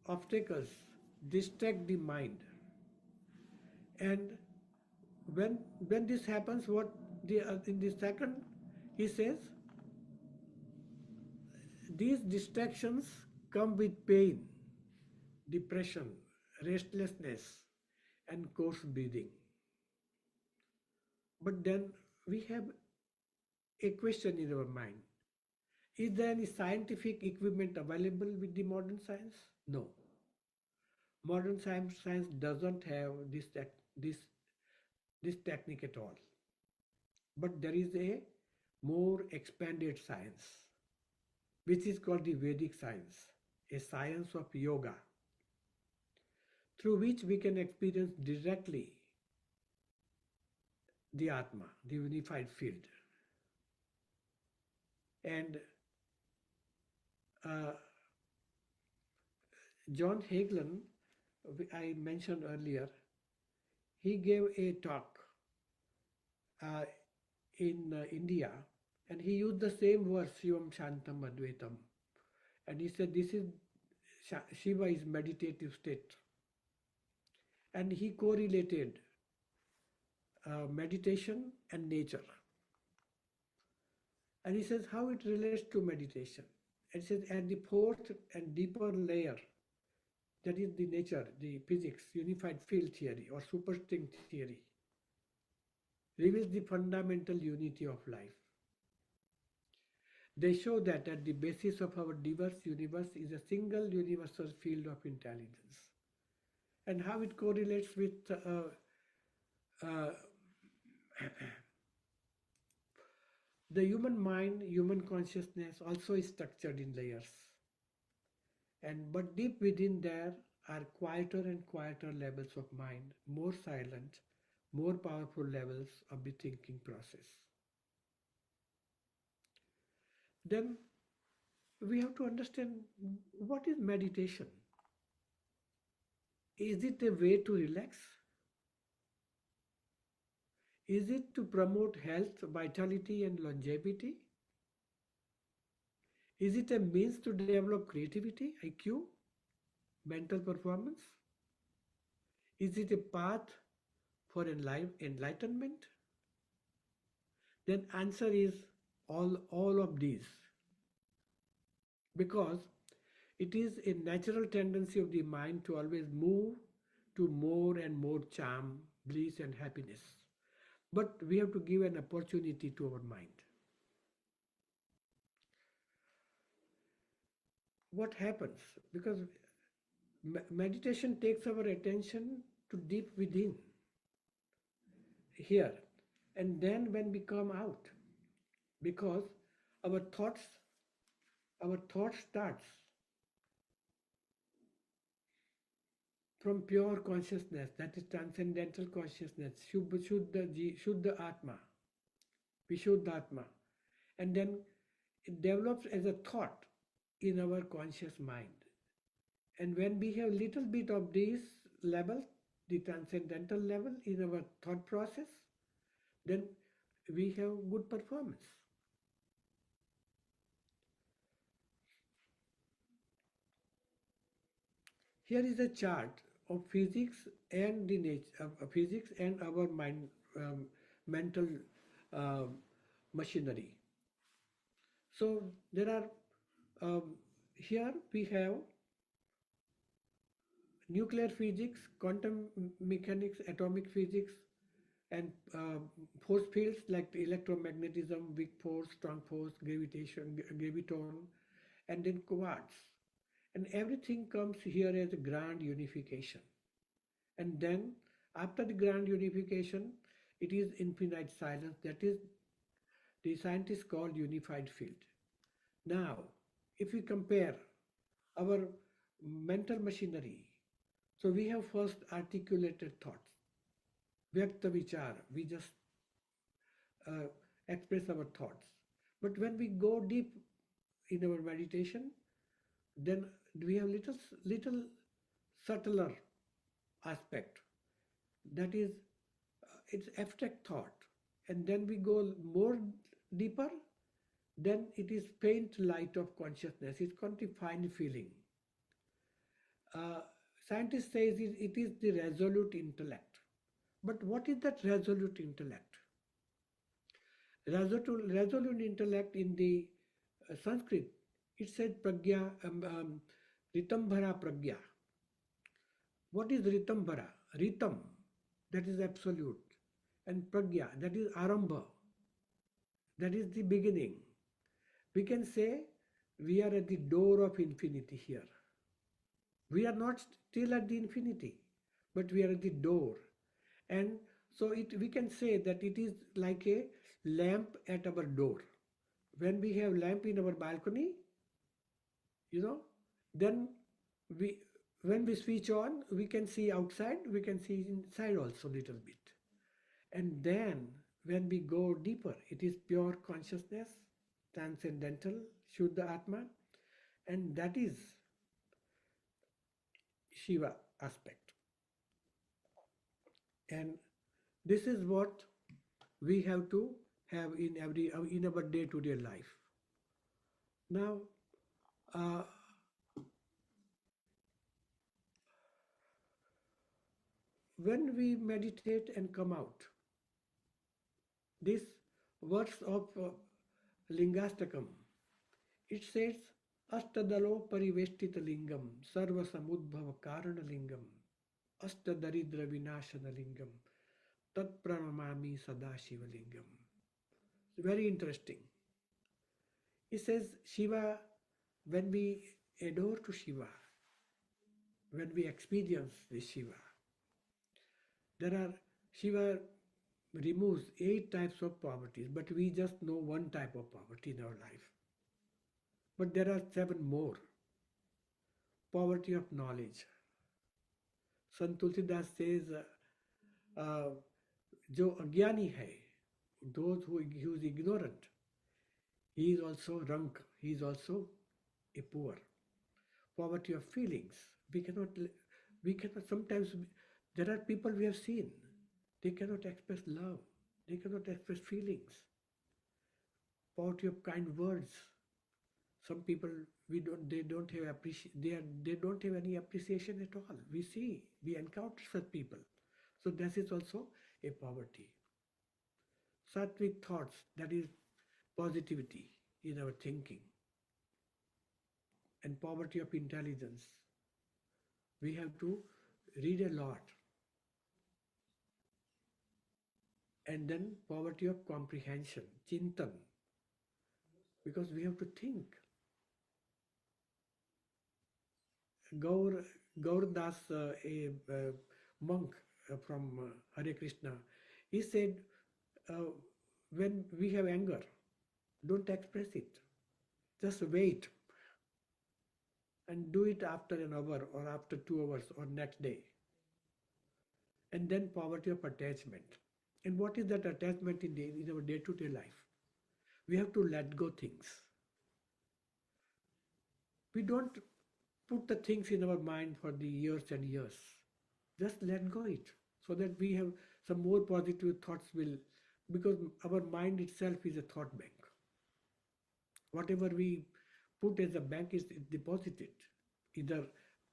obstacles distract the mind. And when this happens, what in the second he says, these distractions come with pain, depression, restlessness, and coarse breathing. But then we have a question in our mind: is there any scientific equipment available with the modern science? No. Modern science doesn't have this technique at all. But there is a more expanded science, which is called the Vedic science, a science of yoga, through which we can experience directly the Atma, the unified field. And John Hagelin, I mentioned earlier, he gave a talk in India, and he used the same words, Shivam Shantam Advaitam. And he said, this is Shiva is meditative state. And he correlated meditation and nature. And he says how it relates to meditation. It says at the fourth and deeper layer, that is the nature, the physics, unified field theory or superstring theory, reveals the fundamental unity of life. They show that at the basis of our diverse universe is a single universal field of intelligence. And how it correlates with the human mind, human consciousness also is structured in layers. But deep within there are quieter and quieter levels of mind, more silent, more powerful levels of the thinking process. Then we have to understand, what is meditation? Is it a way to relax? Is it to promote health, vitality, and longevity? Is it a means to develop creativity, IQ, mental performance? Is it a path for enlightenment? Then answer is all of these. Because it is a natural tendency of the mind to always move to more and more charm, bliss, and happiness. But we have to give an opportunity to our mind. What happens? Because meditation takes our attention to deep within, here, and then when we come out, because our thought starts from pure consciousness, that is transcendental consciousness, Shuddha Atma, Vishuddha Atma, and then it develops as a thought in our conscious mind. And when we have little bit of this level, the transcendental level in our thought process, then we have good performance. Here is a chart of physics and the nature of physics and our mind, mental uh, machinery. So there are here we have nuclear physics, quantum mechanics, atomic physics, and force fields like electromagnetism, weak force, strong force, gravitation, graviton, and then quartz. And everything comes here as a grand unification. And then after the grand unification, it is infinite silence. That is, the scientists call unified field. Now, if we compare our mental machinery, so we have first articulated thoughts, vyakta vichar, we just express our thoughts. But when we go deep in our meditation, then we have little subtler aspect. That is, it's abstract thought. And then we go more deeper, then it is faint light of consciousness. It's called the fine feeling. Scientists say it is the resolute intellect. But what is that resolute intellect? Resolute intellect in the Sanskrit, it said pragya, ritambhara pragya. What is ritambhara? Ritam, that is absolute. And pragya, that is arambha, that is the beginning. We can say we are at the door of infinity here. We are not still at the infinity, but we are at the door. And so we can say that it is like a lamp at our door. When we have lamp in our balcony, then when we switch on, we can see outside, we can see inside also a little bit. And then when we go deeper, it is pure consciousness, transcendental, Shuddha Atma, and that is Shiva aspect. And this is what we have to have in our day-to-day life. Now, when we meditate and come out, this verse of Lingastakam, it says, Astadalo pariveshtita lingam, sarva samudbhava karana lingam, astadaridra vinashana lingam, tat pranamami sadashiva lingam. Very interesting. It says Shiva, when we adore to Shiva, when we experience this Shiva, Shiva removes 8 types of poverties, but we just know one type of poverty in our life. But there are 7 more. Poverty of knowledge. Sant Tulsidas says, Jo agyani hai, those who is ignorant, he is also rank, he is also a poor. Poverty of feelings. We cannot sometimes, there are people we have seen, they cannot express love, they cannot express feelings. Poverty of kind words. Some people they don't have any appreciation at all. We encounter such people. So this is also a poverty. Sattvic thoughts, that is positivity in our thinking. And poverty of intelligence. We have to read a lot. And then poverty of comprehension, chintan, because we have to think. Gaur Das, a monk from Hare Krishna, he said, when we have anger, don't express it. Just wait and do it after an hour or after 2 hours or next day. and then poverty of attachment. And what is that attachment in our day-to-day life? We have to let go things. We don't put the things in our mind for the years and years. Just let go it so that we have some more positive thoughts will, because our mind itself is a thought bank. Whatever we put as a bank is deposited, either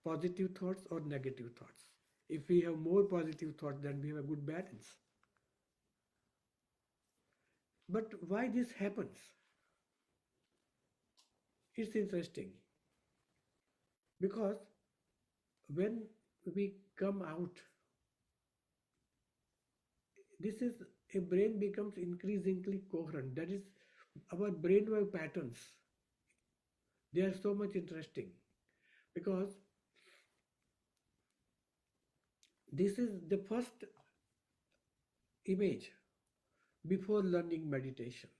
positive thoughts or negative thoughts. If we have more positive thoughts, then we have a good balance. But why this happens? It's interesting because when we come out, this is a brain becomes increasingly coherent. That is, our brainwave patterns. They are so much interesting because this is the first image before learning meditation.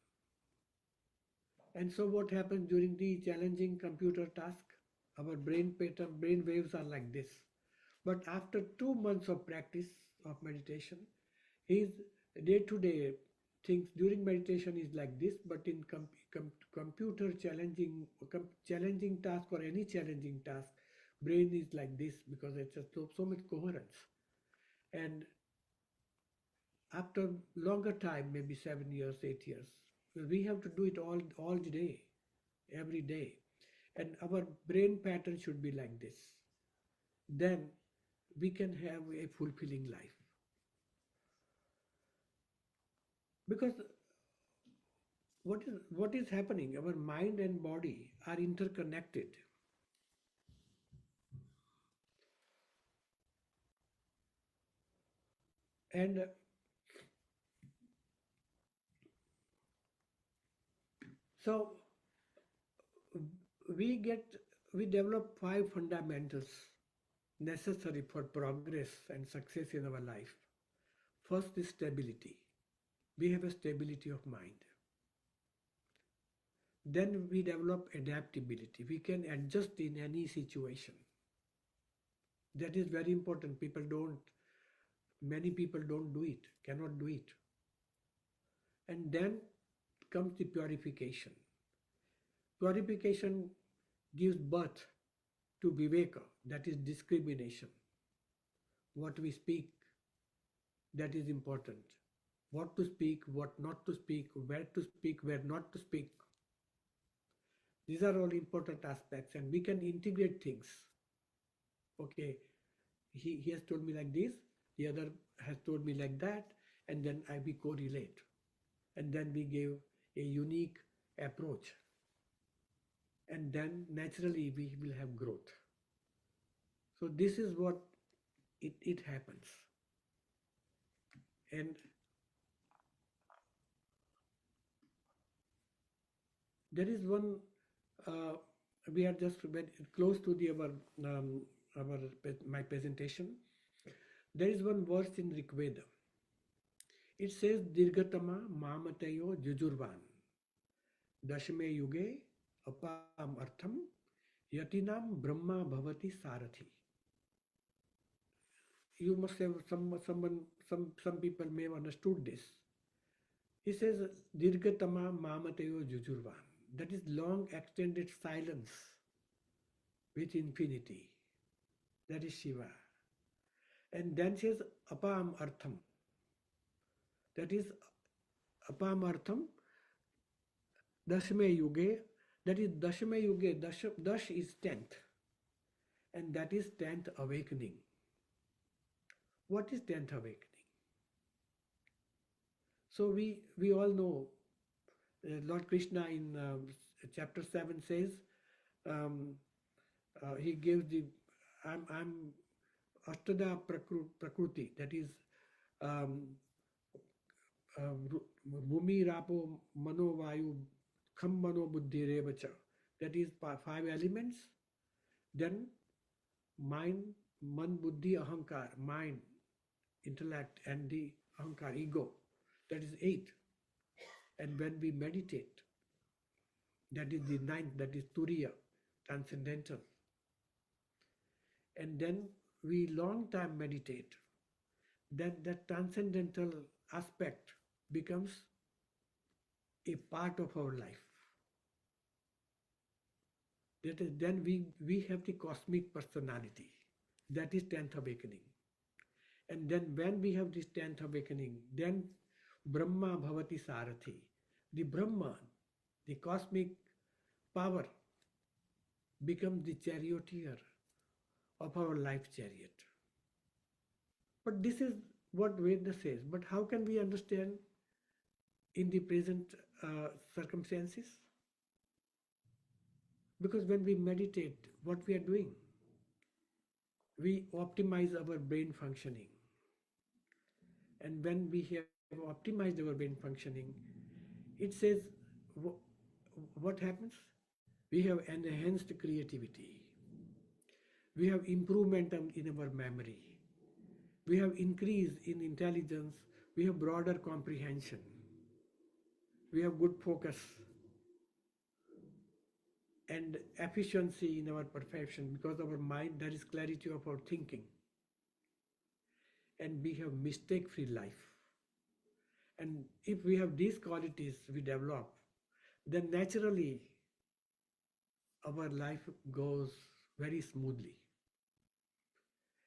And so what happens during the challenging computer task? Our brain pattern, brain waves are like this. But after 2 months of practice of meditation, his day-to-day things during meditation is like this, but in computer challenging task or any challenging task, brain is like this because it's so much coherence. And after longer time, maybe 7 years, 8 years, we have to do it all the day, every day. And our brain pattern should be like this. Then we can have a fulfilling life. Because what is happening? Our mind and body are interconnected. And so we develop 5 fundamentals necessary for progress and success in our life. First is stability. We have a stability of mind. Then we develop adaptability. We can adjust in any situation. That is very important. Many people don't do it, cannot do it. And then comes the purification. Purification gives birth to viveka, that is discrimination. What we speak, that is important. What to speak, what not to speak, where not to speak. These are all important aspects, and we can integrate things. Okay, he has told me like this, the other has told me like that, and then we correlate. And then we give a unique approach. And then naturally we will have growth. So this is what it happens. And there is one, we are just close to my presentation. There is one verse in Rig Veda. It says, Dirgatama Mamatayo Jujurvan Dashme Yuge Apam Artham Yatinam Brahma Bhavati Sarathi. You must have some people may have understood this. He says, Dirgatama Mamatayo Jujurvan. That is long extended silence with infinity. That is Shiva. And then says Apam Artham. That is Apam Artham Dashme Yuge. That is Dashme Yuge. Dash is 10th. And that is 10th awakening. What is 10th awakening? So we all know Lord Krishna in chapter 7 says, he gives the I'm Ashtada Prakruti, that is Bhumi Rapo Mano Vayu Kham Mano Buddhi Revacha, that is 5 elements. Then mind, man, buddhi, ahankar, mind, intellect, and the ahankar, ego, that is 8. And when we meditate, that is the 9th, that is turiya, transcendental. And then we long time meditate, that transcendental aspect becomes a part of our life. That is, then we have the cosmic personality. That is 10th awakening. And then when we have this 10th awakening, then Brahma Bhavati Sarathi. The Brahma, the cosmic power, becomes the charioteer of our life chariot. But this is what Veda says. But how can we understand in the present circumstances? Because when we meditate, what we are doing, we optimize our brain functioning. And when we have optimized our brain functioning, it says what happens? We have enhanced creativity. We have improvement in our memory. We have increase in intelligence. We have broader comprehension. We have good focus and efficiency in our perception, because our mind, there is clarity of our thinking. And we have mistake-free life. And if we have these qualities we develop, then naturally our life goes very smoothly.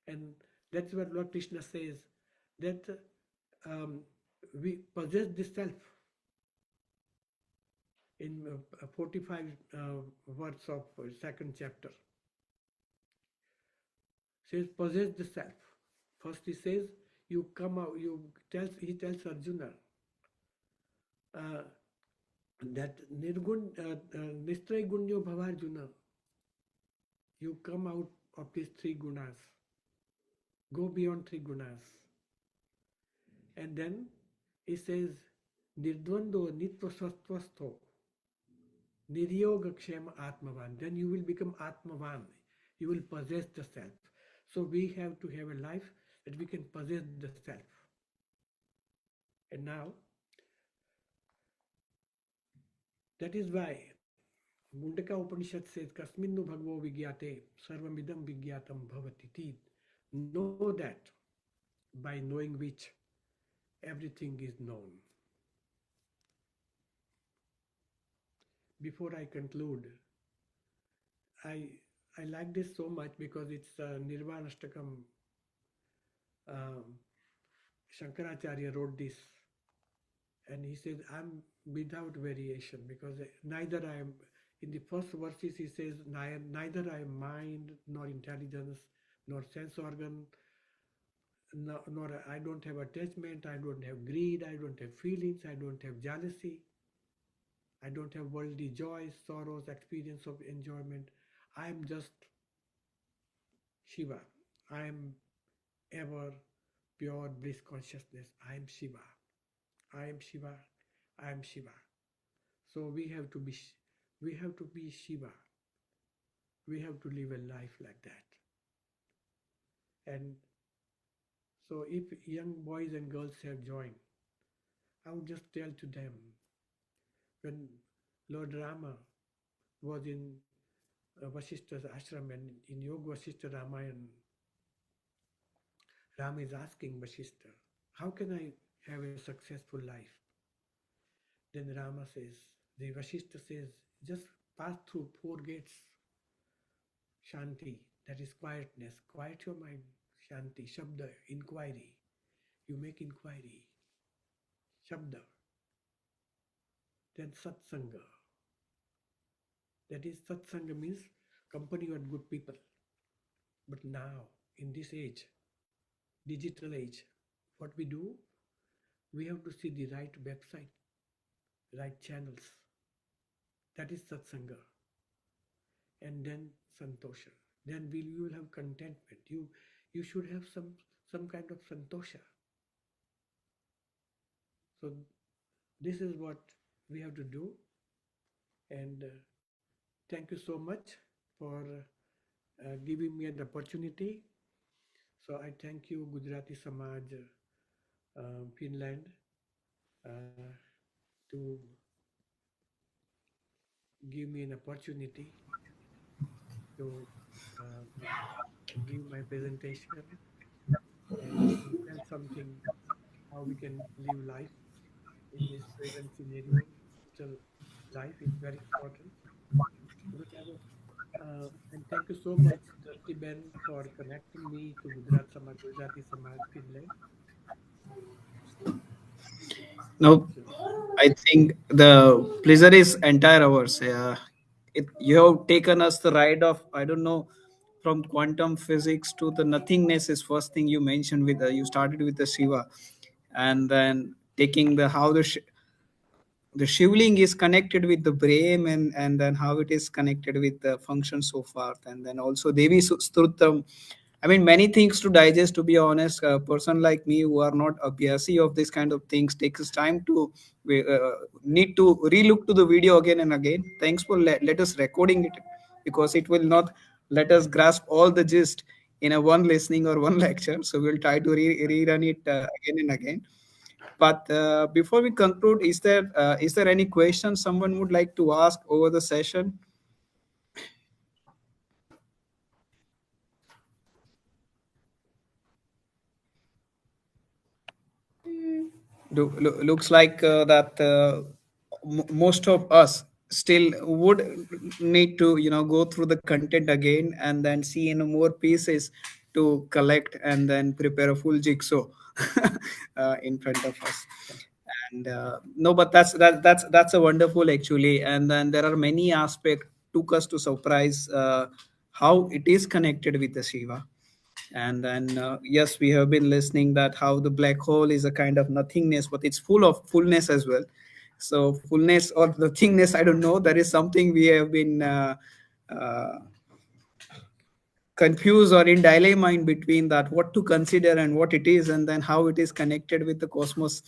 And that's what Lord Krishna says, that we possess the self. In 45 words of second chapter, says possess the self. First he says, you come out, he tells Arjuna that nirgun nistray gunyo bhavarjuna, you come out of these three gunas, go beyond three gunas. And then he says, nirdvando nitvasastvasto niryoga kshema atmavan, then you will become atmavan, you will possess the self. So we have to have a life that we can possess the self. And now, that is why Mundaka Upanishad says, Kasminnu bhagavo vigyate sarvamidam vigyatam bhavati. Know that by knowing which everything is known. Before I conclude, I like this so much because it's Nirvanashtakam. Shankaracharya wrote this, and he says, I'm without variation, because neither I am, in the first verses he says, neither I am mind, nor intelligence, nor sense organ, nor I don't have attachment, I don't have greed, I don't have feelings, I don't have jealousy, I don't have worldly joys, sorrows, experience of enjoyment. I am just Shiva. I am ever pure bliss consciousness. I am Shiva. I am Shiva. I am Shiva. So we have to be Shiva. We have to live a life like that. And so if young boys and girls have joined, I would just tell to them, when Lord Rama was in Vasishta's ashram, and in Yoga Vasishta Ramayana, Rama is asking Vasishta, how can I have a successful life? Then Rama says, the Vasishta says, just pass through 4 gates. Shanti, that is quietness. Quiet your mind. Shanti, Shabda, inquiry. You make inquiry. Shabda. Then Satsanga. That is, Satsanga means company with good people. But now, in this age, digital age, what we do, we have to see the right website, right channels. That is Satsanga. And then Santosha. Then you will have contentment. You should have some kind of Santosha. So this is what we have to do. And thank you so much for giving me an opportunity. So I thank you, Gujarati Samaj Finland, to give me an opportunity to give my presentation. and tell something how we can live life in this present scenario. Digital life is very important. But I was, and thank you so much, Dusty Ben, for connecting me to Gujarati Samaj Finland. No, So, I think the pleasure is entire ours. You have taken us the ride of, I don't know, from quantum physics to the nothingness is first thing you mentioned with you started with the Shiva, and then taking the how the shivling is connected with the brain, and then how it is connected with the function so forth, and then also Devi Strutam. I mean, many things to digest, to be honest. A person like me who are not abhyasi of this kind of things takes time to need to relook to the video again and again. Thanks for let us recording it, because it will not let us grasp all the gist in a one listening or one lecture. So we'll try to rerun it again and again. But before we conclude, is there any question someone would like to ask over the session? Looks like that most of us still would need to go through the content again and then see in more pieces to collect and then prepare a full jigsaw in front of us. And no, but that's a wonderful actually. And then there are many aspects took us to surprise how it is connected with the Shiva. And then yes, we have been listening that how the black hole is a kind of nothingness, but it's full of fullness as well. So fullness or nothingness, I don't know, that is something we have been uh, confused or in dilemma in between, that what to consider and what it is, and then how it is connected with the cosmos,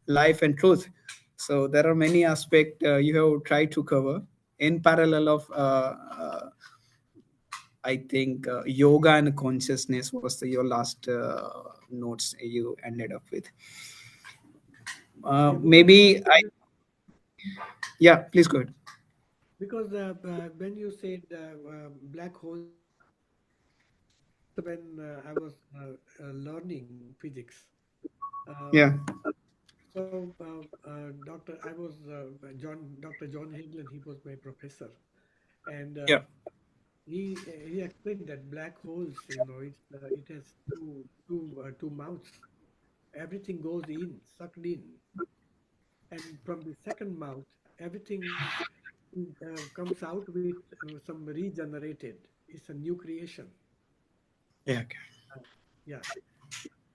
life and truth. So there are many aspects you have tried to cover in parallel of I think yoga and consciousness was your last notes you ended up with. yeah, Maybe I, yeah, please go ahead. because when you said black holes, when I was learning physics, um, Yeah, so Doctor, I was Dr. John Hagelin. He was my professor, and yeah, he explained that black holes, it has two mouths. Everything goes in, sucked in, and from the second mouth, everything comes out with some regenerated. It's a new creation. yeah, okay. Uh, yeah,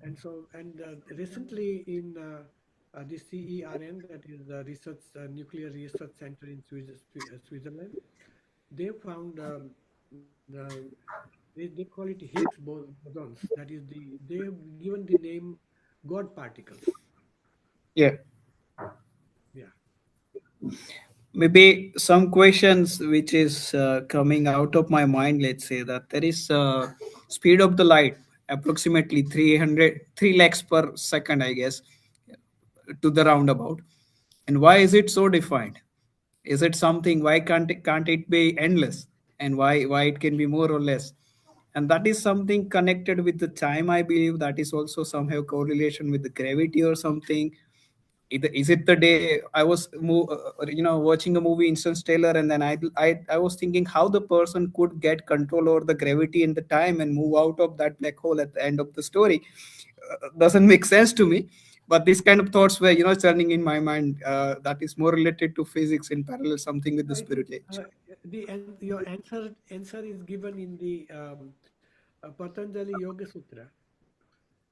and so and recently in the CERN, that is the research nuclear research center in Switzerland, they found they call it Higgs bosons. That is they have given the name God particles. Yeah. Yeah. Maybe some questions which is coming out of my mind. Let's say that there is speed of the light approximately 3 lakhs per second, I guess, to the roundabout. And why is it so defined? Is it something, why can't it be endless, and why it can be more or less? And that is something connected with the time, I believe. That is also somehow correlation with the gravity or something. Is it the day I was watching a movie Interstellar, and then I was thinking how the person could get control over the gravity and the time and move out of that black hole at the end of the story. Doesn't make sense to me. But these kind of thoughts were churning in my mind. That is more related to physics in parallel, something with the It is spirit age. your answer is given in the Patanjali Yoga Sutra.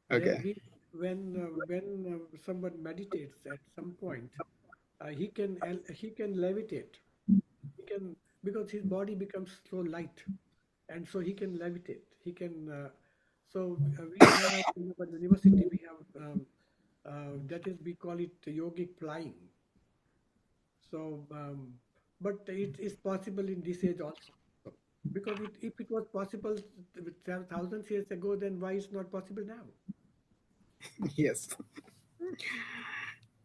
There Okay. we when someone meditates at some point, he can levitate. He can, because his body becomes so light, and so he can levitate. He can. We have in our university we have that is, we call it yogic flying. So, but it is possible in this age also, because if it was possible thousands years ago, then why is not possible now? Yes.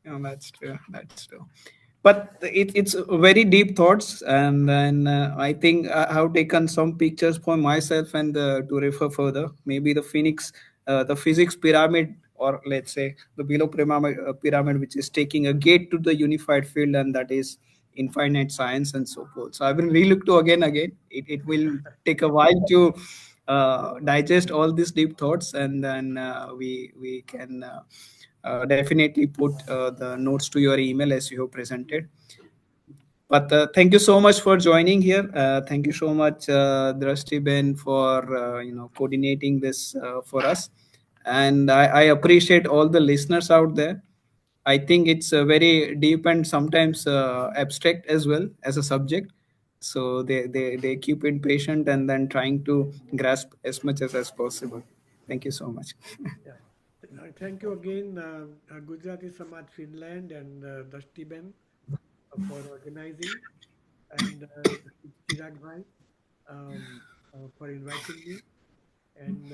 Yeah, that's true. That's true. But it's very deep thoughts, and then I think I have taken some pictures for myself and to refer further. Maybe the Phoenix the physics pyramid, or let's say the below pyramid, which is taking a gate to the unified field, and that is infinite science and so forth. So I will relook to again. It will take a while to digest all these deep thoughts, and then we can definitely put the notes to your email as you have presented. But thank you so much for joining here. Thank you so much, Drashti Ben, for coordinating this for us, and I appreciate all the listeners out there. I think it's very deep and sometimes abstract as well as a subject. So they keep it patient and then trying to grasp as much as possible. Thank you so much. Yeah. Thank you again, Gujarati Samaj Finland and Dashtiben for organizing, and Chirag Bhai for inviting me. And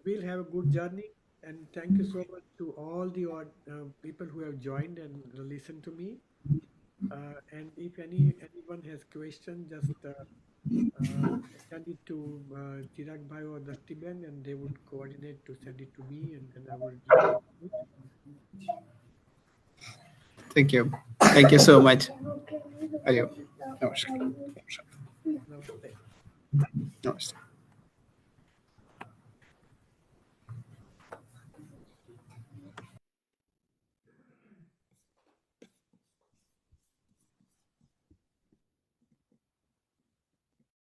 we'll have a good journey. And thank you so much to all the people who have joined and listened to me. And if anyone has question, just uh, send it to Chirag Bhai or Dashtiben, and they would coordinate to send it to me, and then I will reply to it. Thank you. Thank you so much. Adios. Namaskar. Namaste. Namaste.